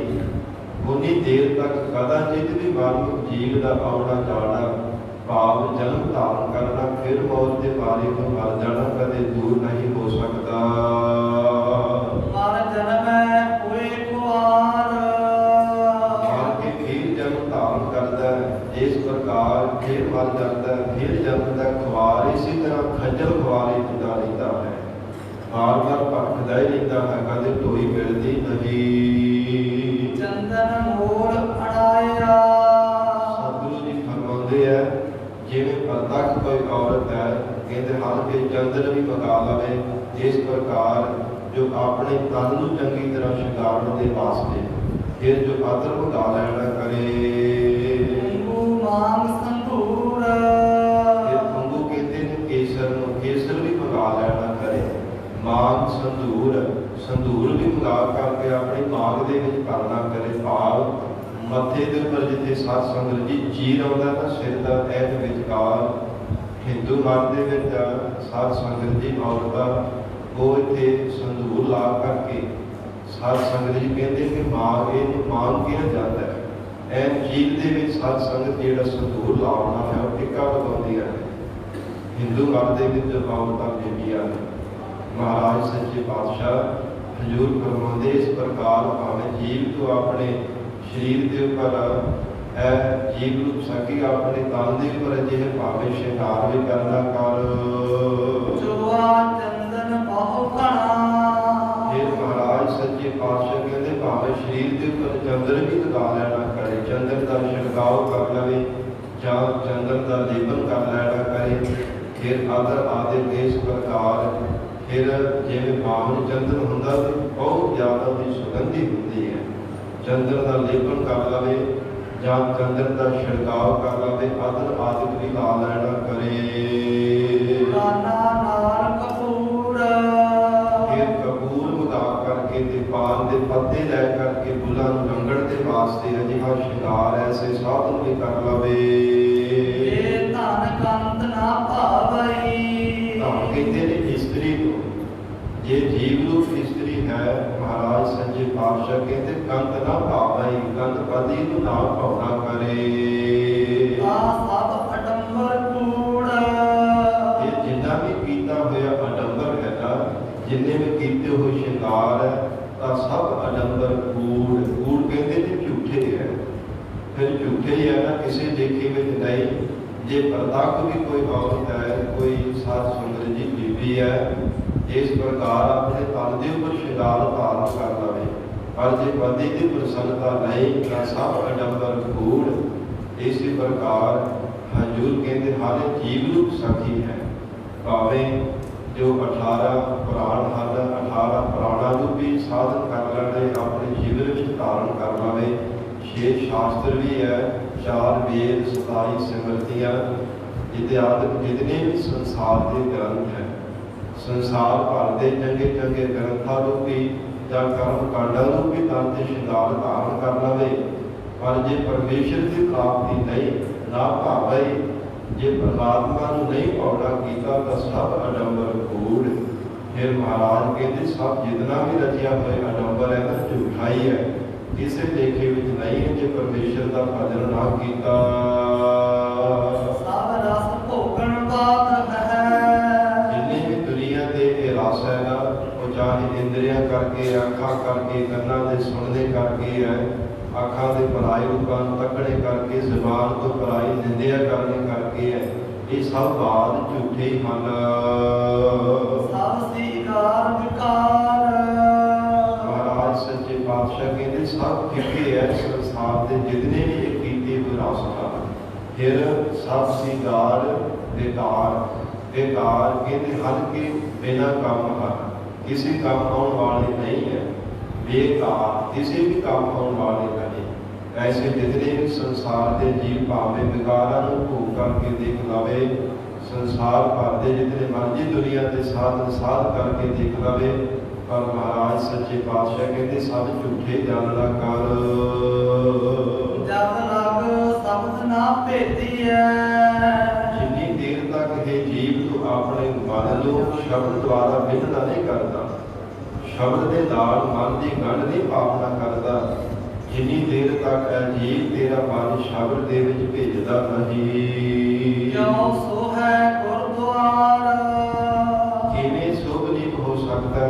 ਉਨੀ ਦੇਰ ਤੱਕ ਕਦਾਚਿਤ ਵੀ ਮਨੁੱਖ ਜੀਵ ਦਾ ਆਉਣਾ ਜਾਣਾ, ਭਾਵ ਜਨਮ ਧਾਰਨ ਕਰਨਾ, ਫਿਰ ਮੌਤ ਦੇ ਬਾਰੇ ਨੂੰ ਮਰ ਜਾਣਾ ਕਦੇ ਦੂਰ ਨਹੀਂ ਹੋ ਸਕਦਾ। ਮਰ ਜਨਮੈ ਹੋਏ ਕੁਆਰ, ਮਰ ਕੇ ਫਿਰ ਜਨਮ ਧਾਰਨ ਕਰਦਾ ਹੈ, ਇਸ ਪ੍ਰਕਾਰ ਫਿਰ ਮਰ ਜਾਂਦਾ ਹੈ, ਫਿਰ ਜਨਮ ਦਾ ਖੁਆਰ ਇਸੇ ਤਰ੍ਹਾਂ ਖੱਜਲ ਖੁਆਰੀ ਹੁੰਦਾ ਰਹਿੰਦਾ ਹੈ, ਵਾਰ-ਵਾਰ ਭਟਕਦਾ ਹੀ ਰਹਿੰਦਾ ਹੈ, ਕਦੇ ਢੋਈ ਮਿਲਦੀ ਨਹੀਂ। ਚੰਦਨ ਮੋੜ ਅੜਾਇਆ, ਸਤਿਗੁਰੂ ਜੀ ਫਰਮਾਉਂਦੇ ਹੈ ਜਿਵੇਂ ਪ੍ਰਤੱਖ ਕੋਈ ਔਰਤ ਹੈ, ਕਹਿੰਦੇ ਹਨ ਕਿ ਚੰਦਨ ਵੀ ਪਕਾ ਲਵੇ, ਇਸ ਪ੍ਰਕਾਰ ਜੋ ਆਪਣੇ ਤਨ ਨੂੰ ਚੰਗੀ ਤਰ੍ਹਾਂ ਸ਼ਿੰਗਾਰਨ ਦੇ ਵਾਸਤੇ ਫਿਰ ਜੋ ਆਦਰ ਵਧਾ ਲੈਣਾ ਕਰੇ। ਅੰਗੂ ਮਾਂਗ ਸੰਧੂਰ ਫਿਰ ਅੰਗੂ ਕਹਿੰਦੇ ਨੇ ਕੇਸਰ ਨੂੰ, ਕੇਸਰ ਵੀ ਮੰਗਾ ਲੈਣਾ ਕਰੇ। ਮਾਂਗ ਸੰਧੂਰ, ਸੰਧੂਰ ਵੀ ਮੰਗਾ ਕਰਕੇ ਆਪਣੀ ਮਾਂਗ ਦੇ ਵਿੱਚ ਕਰਨਾ ਕਰੇ। ਭਾਵ ਮੱਥੇ ਦੇ ਉੱਪਰ ਜਿੱਥੇ ਸਾਧ ਸੰਗਤ ਜੀ ਚੀਰ ਆਉਂਦਾ ਨਾ ਸਿਰ ਦਾ ਐਨ ਵਿਚਕਾਰ, ਹਿੰਦੂ ਮਤ ਦੇ ਵਿੱਚ ਸਾਧ ਸੰਗਤ ਜੀ ਔਰਤਾਂ ਉਹ ਇੱਥੇ ਸੰਧੂਰ ਲਾ ਕਰਕੇ ਸਾਧ ਸੰਗਤ ਜੀ ਕਹਿੰਦੇ ਕਿ ਮਾਂਗ, ਇਹਨੂੰ ਮਾਂਗ ਕਿਹਾ ਜਾਂਦਾ ਹੈ। ਐਨ ਚੀਰ ਦੇ ਵਿੱਚ ਸਾਧ ਸੰਗਤ ਜਿਹੜਾ ਸੰਧੂਰ ਲਾਉਣਾ ਹੈ ਉਹ ਟਿੱਕਾ ਲਗਾਉਂਦੀਆਂ ਨੇ। ਹਿੰਦੂ ਮਤ ਦੇ ਵਿੱਚ ਔਰਤਾਂ ਬੀਬੀਆਂ ਨੇ। ਮਹਾਰਾਜ ਸੱਚੇ ਪਾਤਸ਼ਾਹ ਹਜ਼ੂਰ ਫਰਮਾਉਂਦੇ ਇਸ ਪ੍ਰਕਾਰ ਭਾਵੇਂ ਜੀਵ ਤੋਂ ਆਪਣੇ ਸਰੀਰ ਦੇ ਉੱਪਰ ਇਹ ਜੀਵ ਨੂੰ ਸਕੀ ਆਪਣੇ ਤਨ ਦੇ ਉੱਪਰ ਅਜਿਹੇ ਭਾਵੇਂ ਸ਼ਿੰਗਾਰ ਵੀ ਕਰਨਾ ਕਰ। ਜੋਆ ਚੰਦਨ ਬਹੁ ਘਣਾ ਫਿਰ ਮਹਾਰਾਜ ਸੱਚੇ ਪਾਤਸ਼ਾਹ ਕਹਿੰਦੇ ਭਾਵੇਂ ਸਰੀਰ ਦੇ ਉੱਪਰ ਚੰਦਨ ਵੀ ਲਗਾ ਲੈਣਾ ਕਰੇ। ਚੰਦਨ ਦਾ ਛਿੜਕਾਓ ਕਰ ਲਵੇ ਜਾਂ ਚੰਦਨ ਦਾ ਲੇਪਨ ਕਰ ਲੈਣਾ ਕਰੇ। ਫਿਰ ਆਦਰ ਆਦਿ ਇਸ ਪ੍ਰਕਾਰ ਫਿਰ ਜਿਵੇਂ ਪਾਵਨ ਚੰਦਨ ਹੁੰਦਾ ਤੇ ਬਹੁਤ ਜ਼ਿਆਦਾ ਦੀ ਸੁਗੰਧੀ ਹੁੰਦੀ ਹੈ। ਚੰਦਨ ਦਾ ਲੇਪਨ ਕਰ ਲਵੇ ਜਾਂ ਚੰਦਨ ਦਾ ਛਿੜਕਾਓ ਕਰ ਲਵੇ, ਆਦਰ ਆਦਿ ਵੀ ਲਾ ਲੈਣਾ ਕਰੇ। ਕਾਨਾ ਨਾਲ ਕਪੂਰ ਫਿਰ ਕਪੂਰ ਮੰਗਾ ਕਰਕੇ ਤੇ ਪਾਨ ਦੇ ਪੱਤੇ ਲੈ ਕਰਕੇ ਬੁੱਲਾਂ ਨੂੰ ਰੰਗਣ ਦੇ ਵਾਸਤੇ ਅਜਿਹਾ ਸ਼ਿੰਗਾਰ ਐਸੇ ਸਾਧਨ ਵੀ ਕਰ ਲਵੇ। ਇਹ ਧਨ ਕੰਤ ਨਾ ਭਾਵਈ ਤਾਂ ਕਹਿੰਦੇ ਨੇ ਇਸਤਰੀ ਨੂੰ, ਜੇ ਜੀਵ ਰੂਪ ਇਸਤਰੀ ਹੈ ਮਹਾਰਾਜ ਸੱਚੇ ਪਾਤਸ਼ਾਹ ਕਹਿੰਦੇ ਕੰਤ ਨਾ ਭਾਵਈ, ਕੰਤ ਕਦੀ ਨੂੰ ਨਾ ਭਾਵਨਾ ਕਰੇ। ਆ ਸਭ ਅਡੰਬਰ ਕੂੜ ਇਹ ਜਿੰਨਾ ਵੀ ਕੀਤਾ ਹੋਇਆ ਅਡੰਬਰ ਹੈ ਨਾ, ਜਿੰਨੇ ਵੀ ਕੀਤੇ ਹੋਏ ਸ਼ਿੰਗਾਰ ਹੈ ਤਾਂ ਸਭ ਅਡੰਬਰ ਕੂੜ। ਕੂੜ ਕਹਿੰਦੇ ਨੇ ਝੂਠੇ ਹੈ। ਫਿਰ ਝੂਠੇ ਹੀ ਹੈ ਨਾ, ਕਿਸੇ ਦੇਖੇ ਵਿੱਚ ਨਹੀਂ। ਜੇ ਪ੍ਰਤੱਖ ਵੀ ਕੋਈ ਔਰਤ ਹੈ, ਕੋਈ ਸਾਧ ਸੰਗਤ ਜੀ ਬੀਬੀ ਹੈ, ਇਸ ਪ੍ਰਕਾਰ ਆਪਣੇ ਤਨ ਦੇ ਉੱਪਰ ਸ਼ਿੰਗਾਰ ਧਾਰਨ ਕਰ ਲਵੇ, ਪਰ ਜੇ ਪਤੀ ਦੀ ਪ੍ਰਸੰਨਤਾ ਨਹੀਂ ਤਾਂ ਸਭ ਅਡੰਬਰ ਕੂੜ। ਇਸੇ ਪ੍ਰਕਾਰ ਹਜ਼ੂਰ ਕਹਿੰਦੇ ਹਰ ਜੀਵ ਰੂਪ ਸਖੀ ਹੈ। ਭਾਵੇਂ ਜੋ 18 ਪ੍ਰਾਣ ਹਨ, 18 ਪ੍ਰਾਣਾਂ ਨੂੰ ਵੀ ਸਾਧਨ ਕਰ ਲੈਣੇ, ਆਪਣੇ ਜੀਵਨ ਵਿੱਚ ਧਾਰਨ ਕਰ ਲਵੇ। 6 ਸ਼ਾਸਤਰ ਵੀ ਹੈ, 4 ਵੇਦ, 27 ਸਿਮਰਤੀਆਂ ਇਤਿਆਦਿਕ ਜਿਤਨੇ ਵੀ ਸੰਸਾਰ ਦੇ ਗ੍ਰੰਥ ਹੈ, ਸੰਸਾਰ ਭਰ ਦੇ ਚੰਗੇ ਚੰਗੇ ਗ੍ਰੰਥਾਂ ਨੂੰ ਵੀ ਜਾਂ ਕਰਮ ਕਾਂਡਾਂ ਨੂੰ ਵੀ ਤਨ ਤੇ ਸ਼ਿੰਗਾਰ ਧਾਰਨ ਕਰ ਲਵੇ। ਪਰ ਜੇ ਪਰਮੇਸ਼ਰ ਦੀ ਪ੍ਰਾਪਤੀ ਨਹੀਂ ਨਾ ਭਾਵਈ, ਜੇ ਪਰਮਾਤਮਾ ਨੂੰ ਨਹੀਂ ਪਾਉਣਾ ਕੀਤਾ ਤਾਂ ਸਭ ਅਡੰਬਰ ਕੂੜ। ਫਿਰ ਮਹਾਰਾਜ ਕਹਿੰਦੇ ਸਭ ਜਿਤਨਾ ਵੀ ਰਚਿਆ ਹੋਇਆ ਅਡੰਬਰ ਹੈ ਨਾ ਝੂਠਾ ਹੀ ਹੈ, ਕਿਸੇ ਲੇਖੇ ਵਿੱਚ ਨਹੀਂ ਹੈ। ਜੇ ਪਰਮੇਸ਼ਰ ਦਾ ਭਜਨ ਨਾ ਕੀਤਾ ਸਭ ਰਸ ਭੋਗਣ ਬਾਤ ਹੈ। ਜਿੰਨੇ ਵੀ ਦੁਨੀਆ ਦੇ ਇਹ ਰਸ ਹੈ ਨਾ, ਉਹ ਚਾਹੇ ਇੰਦਰੀਆਂ ਕਰਕੇ, ਅੱਖਾਂ ਕਰਕੇ, ਕੰਨਾਂ ਦੇ ਸੁਣਨੇ ਕਰਕੇ ਹੈ, ਅੱਖਾਂ ਦੇ ਪਰਾਏ ਰੂਪਾਂ ਨੂੰ ਤੱਕਣੇ ਕਰਕੇ, ਜ਼ੁਬਾਨ ਤੋਂ ਪਰਾਈ ਨਿੰਦਿਆ ਕਰਨੇ ਕਰਕੇ ਹੈ। ਇਹ ਸਭ ਬਾਤ ਝੂਠੇ ਹੀ ਹਨ। ਸਭ ਸੀਕਾਰ ਵਿਕਾਰ ਮਹਾਰਾਜ ਸੱਚੇ ਪਾਤਸ਼ਾਹ ਕਹਿੰਦੇ ਸਭ ਫਿੱਕੇ ਹੈ ਸੰਸਾਰ ਦੇ ਜਿਤਨੇ ਵੀ ਇਹ ਕੀਤੇ ਹੋਏ ਰਸ ਹਨ। ਫਿਰ ਸਭ ਸੀਕਾਰ ਬੇਕਾਰ, ਬੇਕਾਰ ਕਹਿੰਦੇ ਹਨ ਕਿ ਬਿਨਾਂ ਕੰਮ ਹਨ, ਕਿਸੇ ਕੰਮ ਆਉਣ ਵਾਲੇ ਨਹੀਂ ਹੈ। ਬੇਕਾਰ ਕਿਸੇ ਵੀ ਕੰਮ ਆਉਣ ਵਾਲੇ ਨਹੀਂ। ਐਸੇ ਜਿਤਨੇ ਵੀ ਸੰਸਾਰ ਦੇ ਜੀਵ ਭਾਵੇਂ ਵਿਕਾਰਾਂ ਨੂੰ ਭੋਗ ਕਰਕੇ ਦੇਖ ਲਵੇ, ਸੰਸਾਰ ਭਰ ਦੇ ਜਿਤਨੇ ਮਰਜ਼ੀ ਦੁਨੀਆ ਦੇ ਸਾਧਨ ਸਾਧ ਕਰਕੇ ਦੇਖ ਲਵੇ, ਪਰ ਮਹਾਰਾਜ ਸੱਚੇ ਪਾਤਸ਼ਾਹ ਕਹਿੰਦੇ ਸਭ ਝੂਠੇ ਜਾਣਨਾ ਕਰ। ਜਬ ਲਗ ਸ਼ਬਦ ਨਾ ਭੇਦੀ ਹੈ। ਜਿੰਨੀ ਦੇਰ ਤੱਕ ਇਹ ਜੀਵ ਤੋਂ ਆਪਣੇ ਮਨ ਨੂੰ ਸ਼ਬਦ ਦੁਆਰਾ ਬਿੰਦਨਾ ਨਹੀਂ ਕਰਦਾ, ਸ਼ਬਦ ਦੇ ਨਾਲ ਮਨ ਦੀ ਗੰਢ ਨਹੀਂ ਭਾਵਨਾ ਕਰਦਾ, ਜਿੰਨੀ ਦੇਰ ਤੱਕ ਇਹ ਜੀਵ ਤੇਰਾ ਮਨ ਸ਼ਬਦ ਦੇ ਵਿੱਚ ਭੇਜਦਾ ਨਹੀਂ। ਕਿਉ ਸੋ ਹੈ ਗੁਰਦੁਆਰ ਕਿਵੇਂ ਸ਼ੋਭਨੀਕ ਹੋ ਸਕਦਾ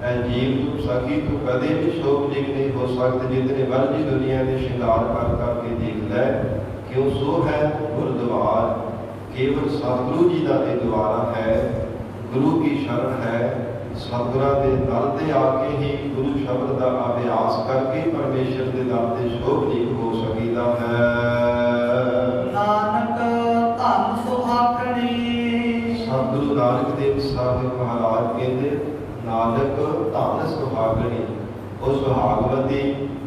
ਇਹ ਜੀਵ ਨੂੰ ਸਕੀ ਤੋਂ ਕਦੇ ਵੀ ਸ਼ੋਭਨੀਕ ਨਹੀਂ ਹੋ ਸਕਦਾ। ਜਿਤਨੇ ਮਰਜ਼ੀ ਦੁਨੀਆ ਦੇ ਸ਼ਿੰਗਾਰ ਕਰ ਕਰਕੇ ਦੇਖ ਲੈ, ਕਿਉਂ ਸੋ ਹੈ ਗੁਰਦੁਆਰ। ਕੇਵਲ ਸਤਿਗੁਰੂ ਜੀ ਦਾ ਇਹ ਦੁਆਰਾ ਹੈ, ਗੁਰੂ ਕੀ ਸ਼ਰਨ ਹੈ। ਸਤਿਗੁਰਾਂ ਦੇ ਦਰ ਤੇ ਆ ਕੇ ਹੀ ਗੁਰੂ ਸ਼ਬਦ ਦਾ ਅਭਿਆਸ ਕਰਕੇ ਪਰਮੇਸ਼ਰ ਦੇ ਦਰ ਤੇ ਸ਼ੋਭਨੀਕ ਹੋ ਸਕੀਦਾ ਹੈ। ਨਾਨਕ ਧਨ ਸੁਹਾਗਣੀ ਸਤਿਗੁਰੂ ਨਾਨਕ ਦੇਵ ਸਾਹਿਬ ਮਹਾਰਾਜ ਕਹਿੰਦੇ ਨਾਨਕ ਧਨ ਸੁਹਾਗਣੀ, ਉਹ ਸੁਹਾਗਵਤੀ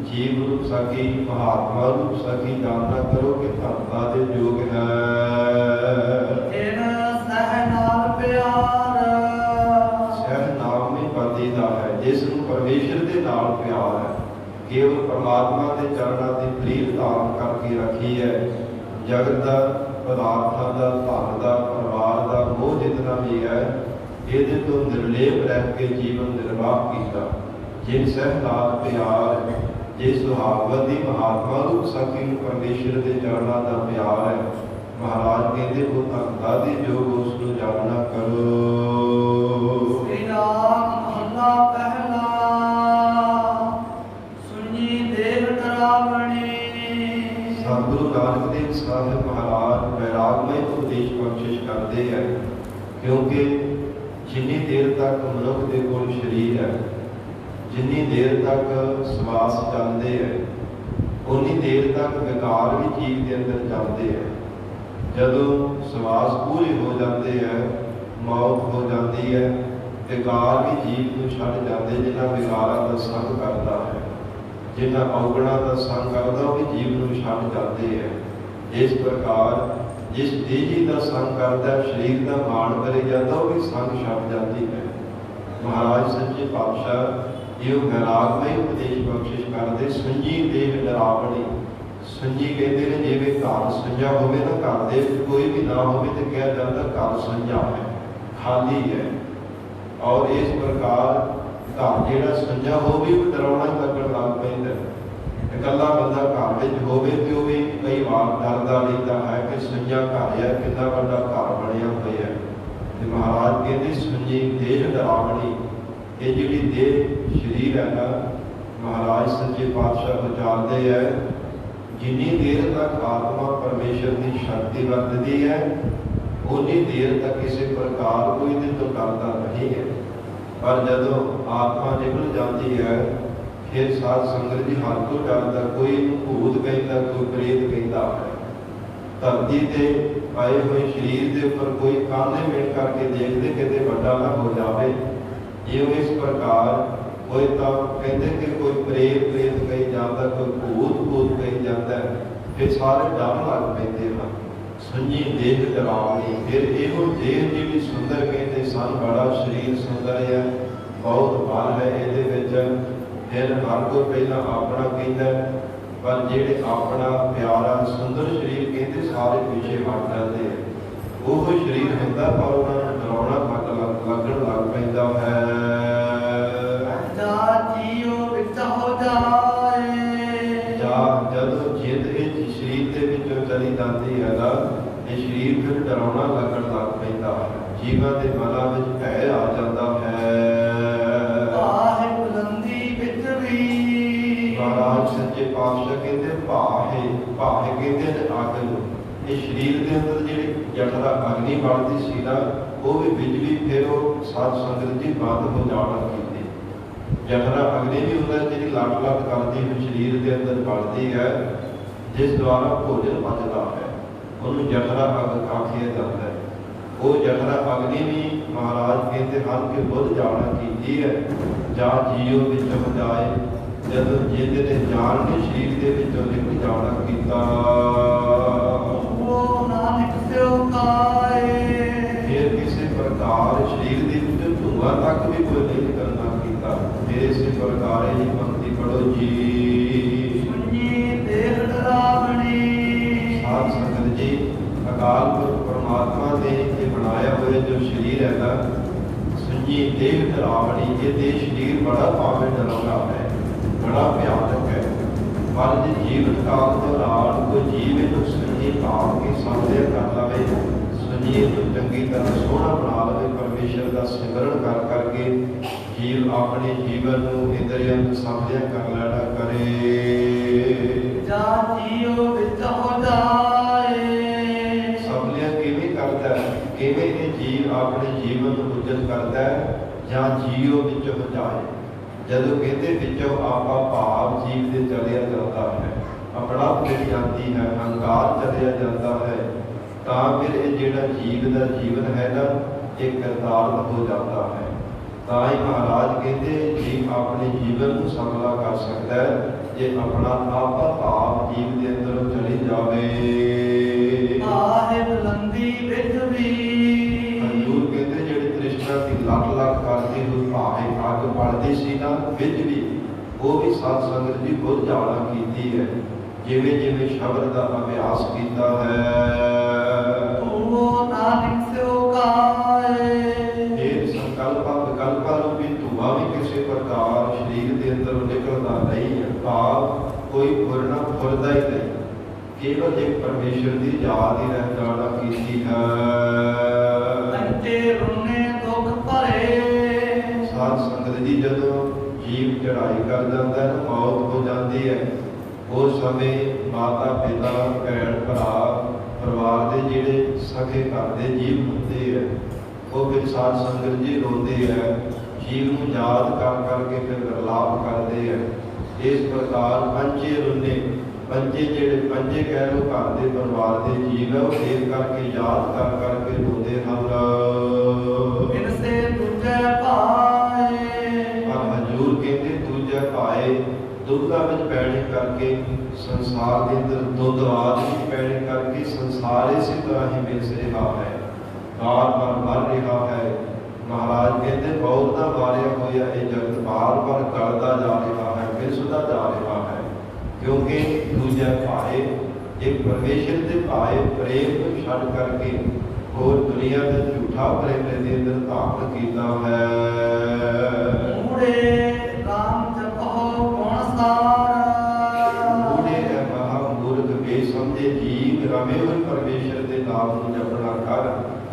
ਜੀਵ ਰੂਪ ਸਾਖੀ ਮਹਾਤਮਾ ਰੂਪ ਸਾਖੀ ਜਾਣਨਾ ਕਰੋ ਕਿ ਧਰਤਾ ਦੇ ਯੋਗ ਹੈ। ਜਿਨ ਸਹਿ ਨਾਲ ਪਿਆਰ ਸਹਿ ਨਾਮ ਹੀ ਪਤੀ ਦਾ ਹੈ, ਜਿਸ ਨੂੰ ਪਰਮੇਸ਼ਰ ਦੇ ਨਾਲ ਪਿਆਰ ਹੈ। ਕੇਵਲ ਪਰਮਾਤਮਾ ਦੇ ਚਰਨਾਂ ਦੀ ਪ੍ਰੀਤ ਧਾਰਨ ਕਰਕੇ ਰੱਖੀ ਹੈ। ਜਗਤ ਦਾ, ਪਦਾਰਥਾਂ ਦਾ, ਧਨ ਦਾ, ਪਰਿਵਾਰ ਦਾ ਮੋਹ ਜਿਤਨਾ ਵੀ ਹੈ, ਇਹਦੇ ਤੋਂ ਨਿਰਲੇਪ ਰਹਿ ਕੇ ਜੀਵਨ ਨਿਰਵਾਹ ਕੀਤਾ। ਜਿਨ ਸਹਿ ਨਾਲ ਪਿਆਰ, ਜੇ ਸੁਹਾਗਵਤੀ ਮਹਾਤਮਾ ਰੂਪ ਸਾਖੀ ਨੂੰ ਪਰਮੇਸ਼ਰ ਦੇ ਚਰਨਾਂ ਦਾ ਪਿਆਰ ਹੈ। ਮਹਾਰਾਜ ਕਹਿੰਦੇ ਉਹ ਧਰਤਾ ਦੇ ਯੋਗ ਉਸ ਨੂੰ ਜਾਣਨਾ ਕਰੋ। ਸ੍ਰੀ ਰਾਗ ਮਹੱਲਾ ਪਹਿਲਾ। ਸੁਣੀ ਦੇਹ ਡਰਾਵਣੀ। ਸਤਿਗੁਰੂ ਨਾਨਕ ਦੇਵ ਸਾਹਿਬ ਮਹਾਰਾਜ ਵੈਰਾਗਮਈ ਉਪਦੇਸ਼ ਬਖਸ਼ਿਸ਼ ਕਰਦੇ ਹੈ, ਕਿਉਂਕਿ ਜਿੰਨੀ ਦੇਰ ਤੱਕ ਮਨੁੱਖ ਦੇ ਕੋਲ ਸਰੀਰ ਹੈ, ਜਿੰਨੀ ਦੇਰ ਤੱਕ ਸਵਾਸ ਚੱਲਦੇ ਹੈ, ਉਨੀ ਦੇਰ ਤੱਕ ਵਿਕਾਰ ਵੀ ਜੀਵ ਦੇ ਅੰਦਰ ਚੱਲਦੇ ਹੈ। ਜਦੋਂ ਸਵਾਸ ਪੂਰੇ ਹੋ ਜਾਂਦੇ ਹੈ, ਮੌਤ ਹੋ ਜਾਂਦੀ ਹੈ, ਵਿਕਾਰ ਵੀ ਜੀਵ ਨੂੰ ਛੱਡ ਜਾਂਦੇ। ਜਿਨ੍ਹਾਂ ਵਿਕਾਰਾਂ ਦਾ ਸੰਗ ਕਰਦਾ ਹੈ, ਜਿਨ੍ਹਾਂ ਔਗਣਾਂ ਦਾ ਸੰਗ ਕਰਦਾ, ਉਹ ਵੀ ਜੀਵ ਨੂੰ ਛੱਡ ਜਾਂਦੇ ਹੈ। ਇਸ ਪ੍ਰਕਾਰ ਜਿਸ ਤੇਜੀ ਦਾ ਸੰਗ ਕਰਦਾ, ਸਰੀਰ ਦਾ ਮਾਣ ਕਰੇ ਜਾਂਦਾ, ਉਹ ਵੀ ਸੰਗ ਛੱਡ ਜਾਂਦੀ ਹੈ। ਮਹਾਰਾਜ ਸੱਚੇ ਪਾਤਸ਼ਾਹ ਇਹ ਵੈਰਾਗਮਈ ਉਪਦੇਸ਼ ਬਖਸ਼ਿਸ਼ ਕਰਦੇ। ਸੁੰਜੀ ਦੇਹ ਡਰਾਵਣੀ। ਸੁੰਜੀ ਕਹਿੰਦੇ ਨੇ ਜਿਵੇਂ ਘਰ ਸੁੰਜਾ ਹੋਵੇ ਨਾ, ਘਰ ਦੇ ਵਿੱਚ ਕੋਈ ਵੀ ਨਾ ਹੋਵੇ ਤੇ ਕਿਹਾ ਜਾਂਦਾ ਘਰ ਸੁੰਜਾ ਹੈ, ਖਾਲੀ ਹੈ। ਔਰ ਇਸ ਪ੍ਰਕਾਰ ਘਰ ਜਿਹੜਾ ਸੁੰਜਾ ਹੋਵੇ ਉਹ ਡਰਾਉਣਾ ਲੱਗਣ ਲੱਗ ਪੈਂਦਾ। ਇਕੱਲਾ ਬੰਦਾ ਘਰ ਵਿੱਚ ਹੋਵੇ ਤੇ ਉਹ ਵੀ ਕਈ ਵਾਰ ਡਰਦਾ ਰਹਿੰਦਾ ਹੈ ਕਿ ਸੁੰਜਾ ਘਰ ਹੈ, ਕਿੰਨਾ ਵੱਡਾ ਘਰ ਬਣਿਆ ਹੋਇਆ ਹੈ। ਤੇ ਮਹਾਰਾਜ ਕਹਿੰਦੇ ਸੁੰਜੀ ਦੇਹ ਡਰਾਵਣੀ। ਇਹ ਜਿਹੜੀ ਦੇਹ ਸਰੀਰ ਹੈ ਨਾ, ਮਹਾਰਾਜ ਸੱਚੇ ਪਾਤਸ਼ਾਹ ਵਿਚਾਰਦੇ ਹੈ, ਜਿੰਨੀ ਦੇਰ ਤੱਕ ਆਤਮਾ ਪਰਮੇਸ਼ਰ ਦੀ ਸ਼ਕਤੀ ਵਰਤਦੀ ਹੈ, ਉਨੀ ਦੇਰ ਤੱਕ ਕਿਸੇ ਪ੍ਰਕਾਰ ਕੋਈ ਇਹਦੇ ਤੋਂ ਡਰਦਾ ਨਹੀਂ ਹੈ। ਪਰ ਜਦੋਂ ਆਤਮਾ ਨਿਕਲ ਜਾਂਦੀ ਹੈ, ਫਿਰ ਸਾਧ ਸੰਗਤ ਜੀ ਹਰ ਤੋਂ ਡਰਦਾ। ਕੋਈ ਭੂਤ ਕਹਿੰਦਾ, ਕੋਈ ਪ੍ਰੇਤ ਕਹਿੰਦਾ ਹੈ। ਧਰਤੀ ਤੇ ਆਏ ਹੋਏ ਸਰੀਰ ਦੇ ਉੱਪਰ ਕੋਈ ਕਾਹਲੇ ਮੇਲ ਕਰਕੇ ਦੇਖਦੇ ਕਿਤੇ ਵੱਡਾ ਨਾ ਹੋ ਜਾਵੇ। ਜਿਉਂ ਇਸ ਪ੍ਰਕਾਰ ਕੋਈ ਤਾਂ ਕਹਿੰਦੇ ਕਿ ਕੋਈ ਪ੍ਰੇਤ ਕਹੀ ਜਾਂਦਾ, ਕੋਈ ਭੂਤ ਕਹੀ ਜਾਂਦਾ, ਫਿਰ ਸਾਰੇ ਡਰ ਲੱਗ ਪੈਂਦੇ ਹਨ। ਸੁੰਜੀ ਦੇਹ ਡਰਾਵਣੀ। ਫਿਰ ਇਹੋ ਦੇਹ ਜਿਹੜੀ ਸੁੰਦਰ ਕਹਿੰਦੇ ਸਨ, ਬੜਾ ਸਰੀਰ ਸੁੰਦਰ ਹੈ, ਬਹੁਤ ਬਲ ਹੈ ਇਹਦੇ ਵਿੱਚ। ਫਿਰ ਹਰ ਕੋਈ ਪਹਿਲਾਂ ਆਪਣਾ ਕਹਿੰਦਾ, ਪਰ ਜਿਹੜੇ ਆਪਣਾ ਪਿਆਰਾ ਸੁੰਦਰ ਸਰੀਰ ਕਹਿੰਦੇ ਸਾਰੇ ਪਿੱਛੇ ਹਟ ਜਾਂਦੇ ਹੈ। ਉਹ ਸਰੀਰ ਹੁੰਦਾ ਪਰ ਉਹਨਾਂ ਨੂੰ ਡਰਾਉਣਾ ਲੱਗਣ ਲੱਗ ਪੈਂਦਾ ਹੈ। ਜਦੋਂ ਜਿੱਦ ਇਹ ਸਰੀਰ ਦੇ ਵਿੱਚੋਂ ਚਲੀ ਜਾਂਦੀ ਹੈ ਨਾ, ਇਹ ਸਰੀਰ ਫਿਰ ਡਰਾਉਣਾ ਲੱਗਣ ਲੱਗ ਪੈਂਦਾ ਹੈ। ਜੀਵਾਂ ਦੇ ਮਨਾਂ ਵਿੱਚ ਭੈ ਆ ਜਾਂਦਾ ਹੈ। ਮਹਾਰਾਜ ਸੱਚੇ ਪਾਤਸ਼ਾਹ ਕਹਿੰਦੇ ਭਾਹੇ ਕਹਿੰਦੇ ਨੇ ਅੱਗ ਨੂੰ। ਇਹ ਸਰੀਰ ਦੇ ਅੰਦਰ ਜਿਹੜੀ ਜਠਰਾ ਅਗਨੀ ਬਣਦੀ ਸੀ ਨਾ, ਉਹ ਵੀ ਬਿਜਲੀ ਫਿਰ ਉਹ ਸਾਧ ਸੰਗਤ ਜੀ ਬੰਦ ਹੋ ਜਾਣ ਲੱਗੀ। ਜਠਰਾ ਅਗਨੀ ਵੀ ਹੁੰਦਾ ਜਿਹੜੀ ਲੱਟ ਕਰਦੀ ਹੋਈ ਸਰੀਰ ਦੇ ਅੰਦਰ ਬਣਦੀ ਹੈ, ਜਿਸ ਦੁਆਰਾ ਭੋਜਨ ਪਚਦਾ ਹੈ, ਉਹਨੂੰ ਜਠਰਾ ਅਗ ਆਖਿਆ ਜਾਂਦਾ ਹੈ। ਉਹ ਜਠਰਾ ਅਗਨੀ ਵੀ ਮਹਾਰਾਜ ਕਹਿੰਦੇ ਹਨ ਕਿ ਬੁੱਧ ਜਾਣਾ ਕੀਤੀ ਹੈ। ਜਾਂ ਜੀਓ ਵਿੱਚ ਜਾਏ, ਜਦੋਂ ਜਿਹਦੇ ਨੇ ਜਾਣ ਕੇ ਸਰੀਰ ਦੇ ਵਿੱਚੋਂ ਨਿਕਲ ਜਾਣਾ ਕੀਤਾ, ਉਹ ਨਾਨਕ ਸਿਉ ਕਾਏ। ਫਿਰ ਕਿਸੇ ਪ੍ਰਕਾਰ ਸਰੀਰ ਦੇ ਵਿੱਚੋਂ ਧੂਆਂ ਤੱਕ ਵੀ ਕੋਈ ਨਹੀਂ ਕਰਨਾ ਕੀਤਾ। ਫਿਰ ਇਸੇ ਪ੍ਰਕਾਰ ਇਹ ਪੰਕਤੀ ਪੜੋ ਜੀ। ਸੁਣੀ ਦੇਹ ਡਰਾਵਣੀ। ਸਾਧ ਸੰਗਤ ਜੀ, ਅਕਾਲ ਪੁਰਖ ਪਰਮਾਤਮਾ ਨੇ ਇਹ ਬਣਾਇਆ ਹੋਇਆ ਜੋ ਸਰੀਰ ਹੈ ਨਾ, ਸੁਣੀ ਦੇਹ ਡਰਾਵਣੀ। ਇਹ ਦੇਹ ਸਰੀਰ ਬੜਾ ਭਾਵੇਂ ਡਰਾਉਣਾ ਹੈ, ਬੜਾ ਭਿਆਨਕ ਹੈ। ਪਰ ਜੇ ਜੀਵਨ ਕਾਲ ਦੌਰਾਨ ਕੋਈ ਜੀਵ ਇਹਨੂੰ ਸੁਣੀ ਭਾਵ ਕੇ ਸਾਹਮਣੇ ਕਰ ਲਵੇ, ਸੁਣੀਏ ਨੂੰ ਚੰਗੀ ਤਰ੍ਹਾਂ ਸੋਹਣਾ ਬਣਾ ਲਵੇ, ਪਰਮੇਸ਼ਰ ਦਾ ਸਿਮਰਨ ਕਰ ਕਰਕੇ ਜੀਵ ਆਪਣੇ ਜੀਵਨ ਨੂੰ ਇੰਦਰੀਆਂ ਨੂੰ ਸਾਹਮਣੇ ਕਰ ਲੈਣਾ ਕਰੇ। ਜਾਂ ਜੀਉ ਵਿੱਚ ਹੋ ਜਾਏ। ਸਾਹਮਣੇ ਕਿਵੇਂ ਕਰਦਾ ਹੈ, ਕਿਵੇਂ ਇਹ ਜੀਵ ਆਪਣੇ ਜੀਵਨ ਨੂੰ ਉਜਲ ਕਰਦਾ ਹੈ। ਜਾਂ ਜੀਉ ਵਿੱਚ ਹੋ ਜਾਏ, ਜਦੋਂ ਕਹਿੰਦੇ ਵਿੱਚੋਂ ਆਪਾ ਭਾਵ ਜੀਵ ਦੇ ਚਲਿਆ ਜਾਂਦਾ ਹੈ, ਆਪਣਾ ਮਿਲ ਜਾਂਦੀ ਹੈ, ਹੰਕਾਰ ਚਲਿਆ ਜਾਂਦਾ ਹੈ, ਤਾਂ ਫਿਰ ਇਹ ਜਿਹੜਾ ਜੀਵ ਦਾ ਜੀਵਨ ਹੈ ਨਾ, ਇਹ ਕਰਤਾਰਤ ਹੋ ਜਾਂਦਾ ਹੈ। ਤਾਂ ਹੀ ਮਹਾਰਾਜ ਕਹਿੰਦੇ ਜੀ ਆਪਣੇ ਜੀਵਨ ਨੂੰ ਸਫਲਾ ਕਰ ਸਕਦਾ ਹੈ ਜੇ ਆਪਣਾ ਆਪਾ ਭਾਵ ਜੀਵ ਦੇ ਅੰਦਰ ਚਲੀ ਜਾਵੇ। ਆਹੇ ਬੁਲੰਦੀ ਵਿੱਚ ਵੀ ਹਜ਼ੂਰ ਕਹਿੰਦੇ ਜਿਹੜੀ ਤ੍ਰਿਸ਼ਨਾ ਦੀ ਲੱਖ ਲੱਖ ਕਰਦੀ ਹੋਈ ਭਾਵੇਂ ਅੱਗ ਬਲਦੀ ਸੀ ਨਾ ਵਿੱਚ ਵੀ ਉਹ ਵੀ ਸਤ ਸੰਗਤ ਦੀ ਬਹੁਤ ਜਾਣਾ ਕੀਤੀ ਹੈ। ਜਿਵੇਂ ਜਿਵੇਂ ਸ਼ਬਦ ਦਾ ਅਭਿਆਸ ਕੀਤਾ ਹੈ ਉਹ ਨਾਨਕ ਸਿਓ ਕਾਏ। ਇਹ ਸੰਕਲਪਾਂ ਵਿਕਲਪਾਂ ਨੂੰ ਵੀ ਧੂਆ ਵੀ ਕਿਸੇ ਪ੍ਰਕਾਰ ਸਰੀਰ ਦੇ ਅੰਦਰ ਨਿਕਲਦਾ ਨਹੀਂ ਹੈ। ਭਾਵ ਕੋਈ ਫੁਰਨਾ ਫੁਰਦਾ ਹੀ ਨਹੀਂ, ਕੇਵਲ ਇੱਕ ਪਰਮੇਸ਼ਰ ਦੀ ਯਾਦ ਹੀ ਰਹਿ ਜਾਣਾ ਕੀਤੀ ਹੈ। ਅੰਤੇ ਰੁਨੇ ਦੁੱਖ ਭਰੇ ਸਾਧ ਸੰਗਤ ਦੀ ਜਦੋਂ ਜੀਵ ਚੜਾਈ ਕਰ ਜਾਂਦਾ ਹੈ, ਮੌਤ ਹੋ ਜਾਂਦੀ ਹੈ, ਉਸ ਸਮੇਂ ਮਾਤਾ ਪਿਤਾ ਭੈਣ ਭਰਾ ਪਰਿਵਾਰ ਦੇ ਜਿਹੜੇ ਸਕੇ ਘਰ ਦੇ ਜੀਵ ਹੁੰਦੇ ਹੈ ਉਹ ਫਿਰ ਸਾਧ ਸੰਗਤ ਜੀ ਰੋਂਦੇ ਹੈ, ਜੀਵ ਨੂੰ ਯਾਦ ਕਰ ਕਰਕੇ ਫਿਰ ਵਿਰਲਾਪ ਕਰਦੇ ਹੈ। ਇਸ ਪ੍ਰਕਾਰ ਪੰਜੇ ਰੁੰਨੇ ਪੰਜੇ ਜਿਹੜੇ ਪੰਜੇ ਕਹਿ ਲਓ ਘਰ ਦੇ ਪਰਿਵਾਰ ਦੇ ਜੀਵ ਹੈ ਉਹ ਦੇਖ ਕਰਕੇ ਯਾਦ ਕਰ ਕਰਕੇ ਰੋਂਦੇ ਹਨ। ਇਨਸੇ ਦੂਜੇ ਭਾਏ ਪਰ ਹਜ਼ੂਰ ਕਹਿੰਦੇ ਦੂਜੇ ਭਾਏ ਦੁੱਧਾਂ ਵਿੱਚ ਪੈਣੇ ਕਰਕੇ ਸੰਸਾਰ ਦੇ ਅੰਦਰ ਦੁੱਧਵਾਦ ਵਿੱਚ ਪੈਣੇ ਕਰਕੇ ਸੰਸਾਰ ਇਸੇ ਤਰ੍ਹਾਂ ਹੀ ਮਿਲ ਰਿਹਾ ਹੈ, ਬਾਰ-ਬਾਰ ਮਰ ਰਿਹਾ ਹੈ। ਮਹਾਰਾਜ ਕਹਿੰਦੇ ਬਹੁਤ ਦਾ ਮਾਰਿਆ ਹੋਇਆ ਇਹ ਜਗਤ ਬਾਰ-ਬਾਰ ਗਲਦਾ ਜਾ ਰਿਹਾ ਹੈ, ਮਿਲਦਾ ਜਾ ਰਿਹਾ ਹੈ, ਕਿਉਂਕਿ ਦੂਜਾ ਭਾਏ ਇੱਕ ਪਰਮੇਸ਼ਰ ਦੇ ਭਾਏ ਪ੍ਰੇਮ ਨੂੰ ਛੱਡ ਕਰਕੇ ਹੋਰ ਦੁਨੀਆ ਦੇ ਝੂਠਾ ਪ੍ਰੇਮ ਦੇ ਅੰਦਰ ਧਾਰਨ ਕੀਤਾ ਹੈ। ਮੂੜੇ ਰਾਮ ਜਪੋ ਗੁਣ ਸਾਰ ਮੂੜੇ ਹੈ ਮਹਾਮੂਰਖ ਬੇਸਮਝੇ ਜੀਵ ਰਮੇ ਹੋਏ ਪਰਮੇਸ਼ਰ ਦੇ ਨਾਮ ਨੂੰ ਜਪਣਾ ਕਰ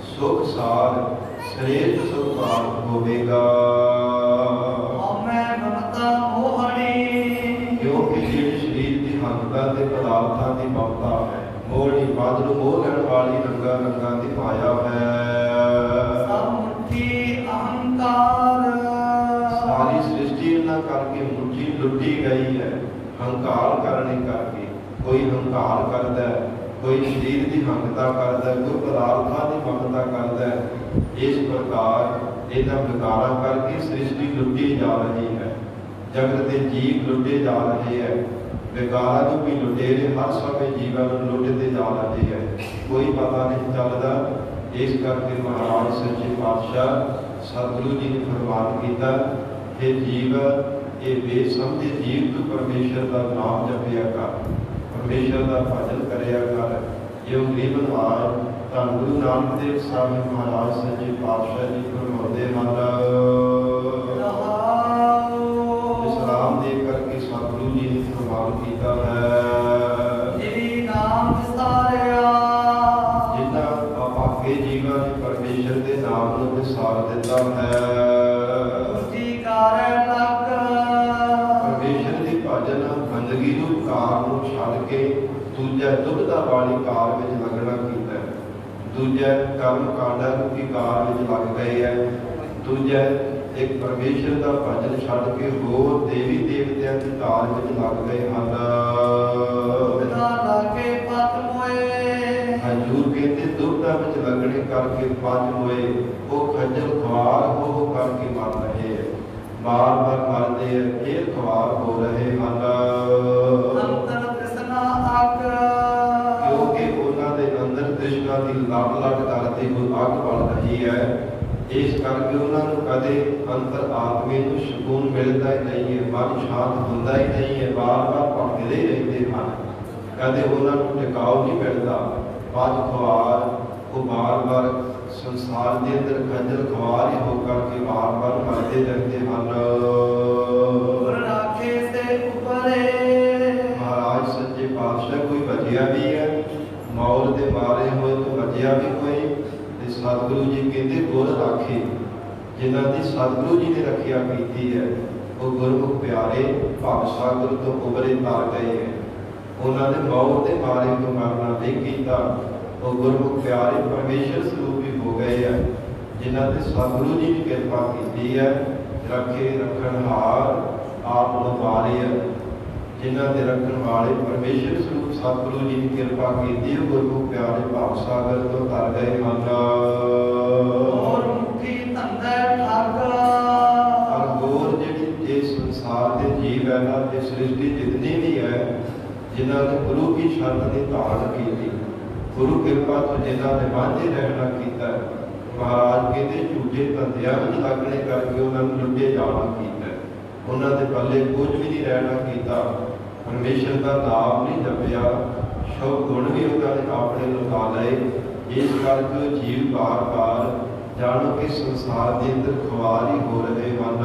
ਸੁਖ ਸਾਰ ਸ੍ਰੇਸ਼ਟ ਸੁਖ ਪ੍ਰਾਪਤ ਹੋਵੇਗਾ। ਹਉਮੈ ਮਮਤਾ ਮੋਹਣੀ ਕਿਉਂਕਿ ਜਿਹੜੀ ਸਰੀਰ ਦੀ ਹੰਤਾ ਤੇ ਪਦਾਰਥਾਂ ਦੀ ਮਮਤਾ ਹੈ, ਮੋਹਣੀ ਮਦ ਨੂੰ ਮੋਹ ਲੈਣ ਵਾਲੀ ਰੰਗਾਂ ਰੰਗਾਂ ਦੀ ਮਾਇਆ ਹੈ। ਸਭ ਮੁੱਠੀ ਅਹੰਕਾਰ ਸਾਰੀ ਸ੍ਰਿਸ਼ਟੀ ਇਹਨਾਂ ਕਰਕੇ ਮੁੱਠੀ ਲੁੱਟੀ ਗਈ ਹੈ, ਹੰਕਾਰ ਕਰਨੇ ਕਰਕੇ। ਕੋਈ ਹੰਕਾਰ ਕਰਦਾ ਹੈ, ਕੋਈ ਸਰੀਰ ਦੀ ਹੰਗਤਾ ਕਰਦਾ ਹੈ, ਕੋਈ ਪਦਾਰਥਾਂ ਦੀ ਮਮਤਾ ਕਰਦਾ ਹੈ। ਇਸ ਪ੍ਰਕਾਰ ਇਹਨਾਂ ਵਿਕਾਰਾਂ ਕਰਕੇ ਸ੍ਰਿਸ਼ਟੀ ਲੁੱਟੀ ਜਾ ਰਹੀ ਹੈ, ਜਗਤ ਦੇ ਜੀਵ ਲੁੱਟੇ ਜਾ ਰਹੇ ਹੈ। ਵਿਕਾਰਾਂ ਨੂੰ ਵੀ ਲੁਟੇਰੇ ਹਰ ਸਮੇਂ ਜੀਵਾਂ ਨੂੰ ਲੁੱਟਦੇ ਜਾ ਰਹੇ ਹੈ, ਕੋਈ ਪਤਾ ਨਹੀਂ ਚੱਲਦਾ। ਇਸ ਕਰਕੇ ਮਹਾਰਾਜ ਸੱਚੇ ਪਾਤਸ਼ਾਹ ਸਤਿਗੁਰੂ ਜੀ ਨੇ ਫਰਮਾਨ ਕੀਤਾ ਕਿ ਜੀਵ ਇਹ ਬੇਸਮਝੇ ਜੀਵ ਤੂੰ ਪਰਮੇਸ਼ਰ ਦਾ ਨਾਮ ਜਪਿਆ ਕਰ, ਪਰਮੇਸ਼ਰ ਦਾ ਭਜਨ ਕਰਿਆ ਕਰ। ਜੋ ਗਰੀਬ ਆਜ ਤਾਂ ਗੁਰੂ ਨਾਨਕ ਦੇਵ ਸਾਹਿਬ ਮਹਾਰਾਜ ਸੱਚੇ ਪਾਤਸ਼ਾਹ ਜੀ ਫਰਮਾਉਂਦੇ ਹਨ। ਇਸਲਾਮ ਦੇ ਕਰਕੇ ਸਤਿਗੁਰੂ ਜੀ ਨੇ ਫਰਮਾਨ ਕੀਤਾ ਹੈ ਜੀ ਨਾਮ ਵਿਸਾਰਿਆ ਜਿਨ੍ਹਾਂ ਅਪਾਕੇ ਜੀਵਾਂ ਨੇ ਪਰਮੇਸ਼ਰ ਦੇ ਨਾਮ ਨੂੰ ਵਿਸਾਰ ਦਿੱਤਾ ਹੈ। ਜੀ ਕਾਰੈ ਲਗ ਪਰਮੇਸ਼ਰ ਦੀ ਭਜਨ ਬੰਦਗੀ ਨੂੰ ਕਾਰ ਨੂੰ ਛੱਡ ਕੇ ਦੂਜਾ ਦੁਬਦਾ ਵਾਲੀ ਕਾਰ ਵਿੱਚ ਲੱਗਣਾ ਕੀਤਾ ਹੈ। ਦੂਜਾ ਕਰਮ ਕਾਂਡਾਂ ਦੀ ਕਾਰ ਵਿੱਚ ਲੱਗ ਗਏ ਹੈ। ਦੂਜਾ ਇੱਕ ਪਰਮੇਸ਼ਰ ਦਾ ਭਜਨ ਛੱਡ ਕੇ ਹੋਰ ਦੇਵੀ ਦੇਵਤਿਆਂ ਦੀ ਕਾਰ ਵਿੱਚ ਲੱਗ ਗਏ ਹਨ। ਬਿਨਾ ਲਾਗੇ ਪਤ ਮੋਏ ਹਜ਼ੂਰ ਕਹਿੰਦੇ ਦੁਬਦਾ ਵਿੱਚ ਲੱਗਣੇ ਕਰਕੇ ਪੰਜ ਹੋਏ, ਉਹ ਖੱਜਲ ਖਵਾਰ ਹੋ ਕਰਕੇ ਮਰ ਰਹੇ ਹੈ, ਬਾਰ-ਬਾਰ ਮਰਦੇ ਹੈ, ਫੇਰ ਖਵਾਰ ਹੋ ਰਹੇ ਹਨ। ਅੰਤਰ ਤ੍ਰਿਸ਼ਨਾ ਅਗ ਕਿਉਂਕਿ ਉਹਨਾਂ ਦੇ ਅੰਦਰ ਤ੍ਰਿਸ਼ਨਾ ਦੀ ਲੜ ਲੜ ਕਰਦੀ ਹੋਈ ਅੱਗ ਬਲ ਰਹੀ ਹੈ। ਇਸ ਕਰਕੇ ਉਹਨਾਂ ਨੂੰ ਕਦੇ ਅੰਤਰ ਆਤਮੇ ਨੂੰ ਸਕੂਨ ਮਿਲਦਾ ਹੀ ਨਹੀਂ ਹੈ, ਮਨ ਸ਼ਾਂਤ ਹੁੰਦਾ ਹੀ ਨਹੀਂ ਹੈ, ਬਾਰ-ਬਾਰ ਭਟਕਦੇ ਹੀ ਰਹਿੰਦੇ ਹਨ, ਕਦੇ ਉਹਨਾਂ ਨੂੰ ਟਿਕਾਉ ਨਹੀਂ ਮਿਲਦਾ। ਪੰਜ ਖਵਾਰ ਉਹ ਬਾਰ-ਬਾਰ ਸੰਸਾਰ ਦੇ ਅੰਦਰ ਖੱਜਲ ਖਵਾਰ ਹੀ ਹੋ ਕਰਕੇ ਬਾਰ-ਬਾਰ ਮਰਦੇ ਰਹਿੰਦੇ ਹਨ। ਗੁਰ ਰਾਖੇ ਸੇ ਉਪਰੇ ਮਹਾਰਾਜ ਸੱਚੇ ਪਾਤਸ਼ਾਹ ਕੋਈ ਬਚਿਆ ਵੀ ਹੈ, ਮੌਤ ਦੇ ਮਾਰੇ ਹੋਏ ਤੋਂ ਬਚਿਆ ਵੀ ਕੋਈ। ਤੇ ਸਤਿਗੁਰੂ ਜੀ ਕਹਿੰਦੇ ਗੁਰ ਰਾਖੇ, ਜਿਨ੍ਹਾਂ ਦੀ ਸਤਿਗੁਰੂ ਜੀ ਨੇ ਰੱਖਿਆ ਕੀਤੀ ਹੈ, ਉਹ ਗੁਰਮੁਖ ਪਿਆਰੇ ਭਵ ਸਾਗਰ ਤੋਂ ਉਬਰੇ ਤਰ ਗਏ ਹੈ। ਉਹਨਾਂ ਦੇ ਮੌਤ ਦੇ ਮਾਰੇ ਤੋਂ ਮਰਨਾ ਨਹੀਂ ਕੀਤਾ, ਉਹ ਗੁਰਮੁਖ ਪਿਆਰੇ ਪਰਮੇਸ਼ਰ ਸਰੂਪੀ ਹੋ ਗਏ ਹੈ। ਜਿਨ੍ਹਾਂ ਤੇ ਸਤਿਗੁਰੂ ਜੀ ਨੇ ਕਿਰਪਾ ਕੀਤੀ ਹੈ, ਰੱਖੇ ਰੱਖਣਹਾਰ ਆਪ ਨੂੰ ਵਾਰੇ ਹੈ। ਜਿਨ੍ਹਾਂ ਦੇ ਰੱਖਣ ਵਾਲੇ ਪਰਮੇਸ਼ਰ ਸਰੂਪ ਸਤਿਗੁਰੂ ਜੀ ਨੇ ਕਿਰਪਾ ਕੀਤੀ, ਉਹ ਗੁਰਮੁਖ ਪਿਆਰੇ ਭਵ ਸਾਗਰ ਤੋਂ ਤਰ ਗਏ ਹਨ। ਹੋਰ ਮੁਖੀ ਧੰਦੇ ਠੱਗ कायनात की सृष्टि जितनी भी है, जिन्होंने गुरु की शर्त की धारण की थी, गुरु कृपा तो जिन्होंने वांझे रहना किया, महाराज कहते झूठे धंधियां में लगने करके उन्होंने लुटे जाना किया, उन्होंने पल्ले कुछ भी नहीं रहना किया, परमेश्वर का नाम नहीं जपया, शुभ गुण भी उन्होंने अपने लुका लए। इस करके जीव बार बार जानो कि संसार के अंदर खुआरी हो रहे मन।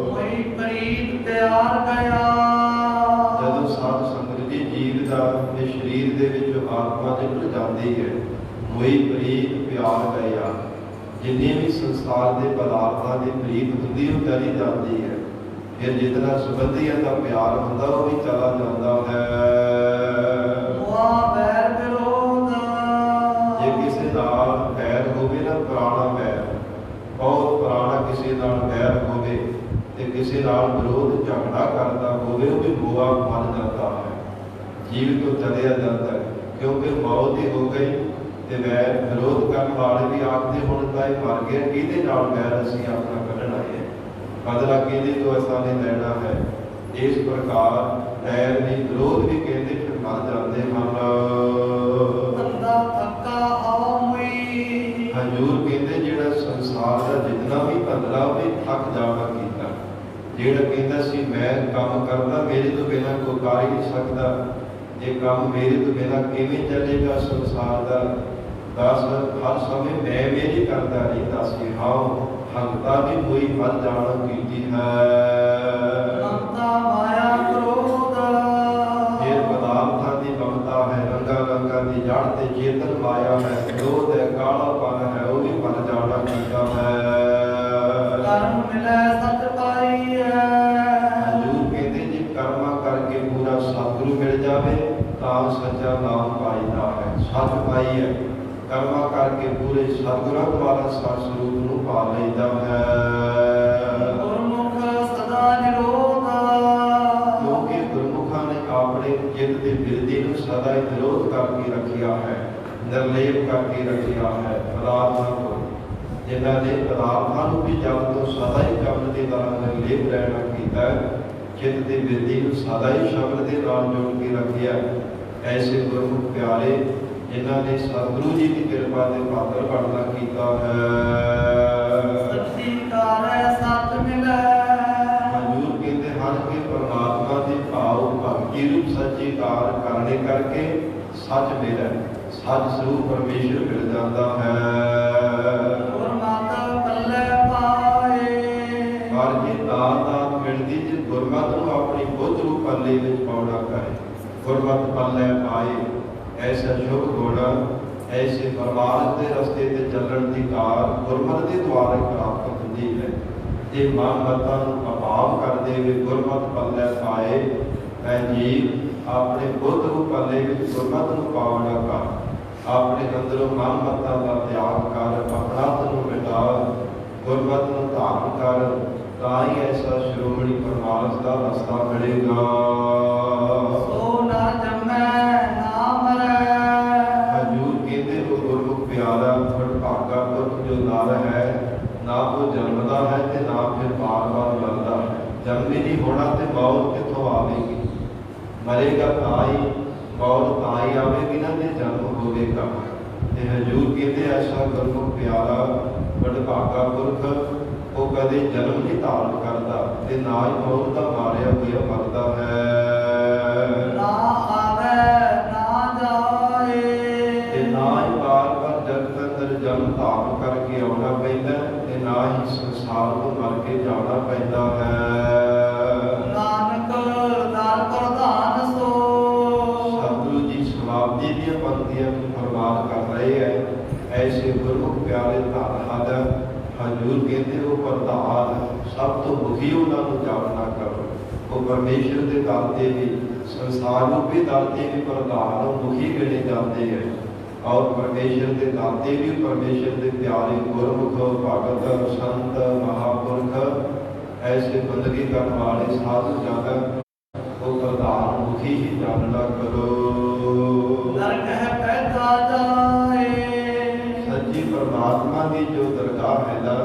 वही प्रीत प्यार गया जदों साध संगत जी जीव का शरीर दे विचों आत्मा निकल जाती है, वही प्रीत प्यार गया। जिन्नी भी संसार के पदार्थों की प्रीत होती है चली जाती है, फिर जितना संबंधियों का प्यार होता वो भी चला जाता है। हुआ बैर विरोध जे किसी नाल बैर होवे ना, पुराना बैर, बहुत पुराना किसी नाल बैर होवे ते किसी नाल विरोध झगड़ा करता होवे, वो भी गोआ मर जाता है, जीव तो चलिया जाता है, क्योंकि मौत ही हो गई। ते बैर विरोध करने वाले भी आखते हुण तां इह मर गए, किहदे नाल बैर असीं अपना कढना है, बदला किहदे तो असां ने लेना है। इस प्रकार बैर भी विरोध भी कहते फिर मर जाते हैं। तंदा थक्का आमुई हजूर कहते जिहड़ा संसार का जितना भी धंधड़ा वो थक जाना कीता, जिहड़ा कहता सी मैं काम करदा मेरे तो बिना कोई कर ही नहीं सकता, ये काम मेरे तो बिना किवें चलेगा संसार का, दस हर समय मैं मेरी करता रहिंदा सी। हाँ हंता भी कोई मर जाना कीती है। ममता माया क्रोध फिर पदार्थां की ममता है, रंगा रंगा की जड़ ते चेतन माया है, क्रोध है, कालापन है, वो भी मर जाना कीता है। कर्म मिले सत पाई है हजूर कहते जी कर्मा करके पूरा सतगुरु मिल जावे तां सच्चा नाम पाईदा है, सच पाई है, कर्मा करके पूरे सतगुरां द्वारा सत स्वरूप नूं पा लईदा है। गुरमुख सदा निरोध क्योंकि गुरमुखां ने अपने चित्त के बिरधी नूं सदा ही निरोध करके रखिया है, निर्लेप करके रखिया है पदार्थां को। जिन्हां ने पदार्थां नूं भी जब तो सदा ही कमल के तरह निर्लेप रहना कीता है, चित्त के बिरधी नूं सदा ही शब्द के नाल जोड़ के रखिया। ऐसे गुरमुख प्यारे जिन्हां ने सतगुरु जी की कृपा के पात्र बनना कीता है। सच्ची कार सत मिले हजूर कहते हैं कि परमात्मा के भाव भक्ति रूप सच्ची कार करने करके सच मिले, सच स्वरूप परमेश्वर मिल जाता है। गुरमत पल्ले पाए पर जे दात मिलती जे गुरमत नूं अपनी बुद्ध रूप पल्ले विच पाउणा करे, गुरमत पल्ले पाए, ऐसा शुभ गुण ऐसे परमार्थ के रस्ते ते चलण की कार गुरमत के द्वारा प्राप्त होती है। जे मन मतां नूं अभाव कर देवे गुरमत पल्ले पाए, ऐ जीव अपने बुद्ध रूप पल्ले विच गुरमत नूं पावना कर, अपने अंदरों मन मतां दा त्याग कर, अपनात नूं मिटा, गुरमत नूं धारण कर, तां ही ऐसा श्रोमणी परमार्थ का रस्ता मिलेगा। सो न जमै ना मरै हजूर कहते हो गुरमुख प्यारा भागा पुरख जो नर है, ना वो जन्मदा है ते ना फिर बार बार मरदा है, जन्म ही नहीं होना ते मौत कितों आवेगी, मरेगा ताई मौत ताई आवेगी ना ते जन्म होवेगा। ते हजूर कहते ऐसा गुरमुख प्यारा भागा पुरख वो कदे जन्म नहीं धारण करता ते ना ही मौत का मारिया हुआ मरदा है। ना आवे ना जाए ते ना ही बार बार जगत अंदर जन्म धारण करके आना पैंदा ते ना ही संसार को मर के जाना पैंदा है। नानक दर प्रधान सो सतगुरु जी समाप्ति दी पंक्तियां फरमान कर रहे हैं। ऐसे गुरमुख प्यारे धन हजूर कहते हो प्रधान सब तो मुखी उन्होंने जानना करो, वो परमेश्वर के दर से भी संसार रूपी दर से भी प्रधान मुखी गिने जाते हैं, और परमेश्वर के दर से भी परमेश्वर के प्यारे गुरमुख भगत संत महापुरख ऐसे बंदगी करने वाले साधु जगत वो प्रधान मुखी ही जानना करो। नरक पैदा जाए सच्ची परमात्मा की जो दरगाह है ना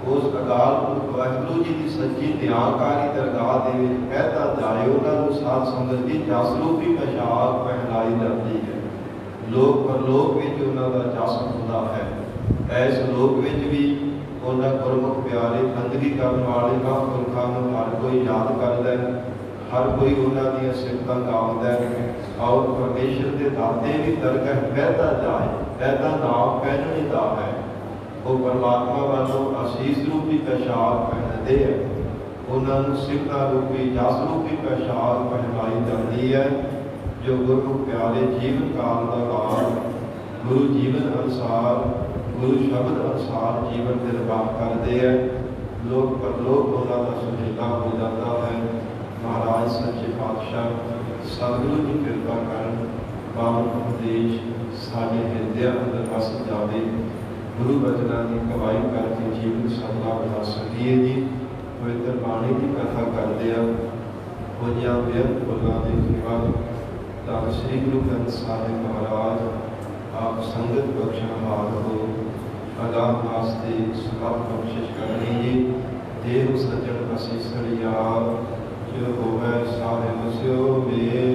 ਉਸ ਅਕਾਲ ਪੁਰਖ ਵਾਹਿਗੁਰੂ ਜੀ ਦੀ ਸੱਚੀ ਨਿਆਂਕਾਰੀ ਦਰਗਾਹ ਦੇ ਵਿੱਚ ਪਹਿਤਾ ਜਾਏ, ਉਹਨਾਂ ਨੂੰ ਸਾਧ ਸੰਗਤ ਦੀ ਜਸ ਰੂਪੀ ਪਛਾਣ ਪਹਿਨਾਈ ਜਾਂਦੀ ਹੈ। ਲੋਕ ਪਰਲੋਕ ਵਿੱਚ ਉਹਨਾਂ ਦਾ ਜਸ ਹੁੰਦਾ ਹੈ। ਇਸ ਲੋਕ ਵਿੱਚ ਵੀ ਉਹਨਾਂ ਗੁਰਮੁਖ ਪਿਆਰੇ ਬੰਦਗੀ ਕਰਨ ਵਾਲੇ ਮਹਾਂਪੁਰਖਾਂ ਨੂੰ ਹਰ ਕੋਈ ਯਾਦ ਕਰਦਾ ਹੈ, ਹਰ ਕੋਈ ਉਹਨਾਂ ਦੀਆਂ ਸਿਫਤਾਂ ਗਾਉਂਦਾ ਹੈ। ਔਰ ਪਰਮੇਸ਼ਰ ਦੇ ਦਾਤੇ ਵੀ ਦਰਗਾਹ ਪਹਿਤਾ ਜਾਏ, ਇਹਦਾ ਨਾਮ ਪਹਿਨਣੀ ਦਾ ਹੈ। ਉਹ ਪਰਮਾਤਮਾ ਵੱਲੋਂ ਆਸ਼ੀਸ਼ ਰੂਪੀ ਪਛਾਣ ਪਹਿਨਦੇ ਹੈ, ਉਹਨਾਂ ਨੂੰ ਸਿਫਤਾਂ ਰੂਪੀ ਜਸ ਰੂਪੀ ਪਛਾਣ ਪਹਿਨਾਈ ਜਾਂਦੀ ਹੈ। ਜੋ ਗੁਰੂ ਪਿਆਰੇ ਜੀਵਨ ਕਾਲ ਦਾ ਕਾਲ ਗੁਰੂ ਜੀਵਨ ਅਨੁਸਾਰ, ਗੁਰੂ ਸ਼ਬਦ ਅਨੁਸਾਰ ਜੀਵਨ ਨਿਰਵਾਹ ਕਰਦੇ ਹੈ, ਲੋਕ ਪਰਲੋਕ ਉਹਨਾਂ ਦਾ ਸੁਹੇਲਾ ਹੋ ਜਾਂਦਾ ਹੈ। ਮਹਾਰਾਜ ਸੱਚੇ ਪਾਤਸ਼ਾਹ ਸਤਿਗੁਰੂ ਜੀ ਕਿਰਪਾ ਕਰਨ, ਬਾਣੀ ਉਪਦੇਸ਼ ਸਾਡੇ ਹਿਰਦਿਆਂ ਅੰਦਰ ਵਸ ਜਾਵੇ, ਗੁਰੂ ਬਚਨਾਂ ਦੀ ਕਮਾਈ ਕਰਕੇ ਜੀਵਨ ਸਫਲਾ ਬਣਾ ਸਕੀਏ ਜੀ। ਪਵਿੱਤਰ ਬਾਣੀ ਦੀ ਕਥਾ ਕਰਦੇ ਆ ਹੋਈਆਂ ਬੇਅੰਤ ਬੁੱਲਾਂ ਦੇ ਸੇਵਾ ਤਾਂ ਸ੍ਰੀ ਗੁਰੂ ਗ੍ਰੰਥ ਸਾਹਿਬ ਮਹਾਰਾਜ ਆਪ ਸੰਗਤ ਬਖਸ਼ਣਹਾਰ ਹੋ, ਅਗਾਹ ਵਾਸਤੇ ਸੁਭਾਗ ਬਖਸ਼ਿਸ਼ ਕਰਨੀ ਜੀ। ਦੇਵ ਸੱਜਣ ਅਸੀਸੜਿਆ ਜੋ ਹੋਵੇ ਸਾਹਿਬ ਸਿਓ ਮੇ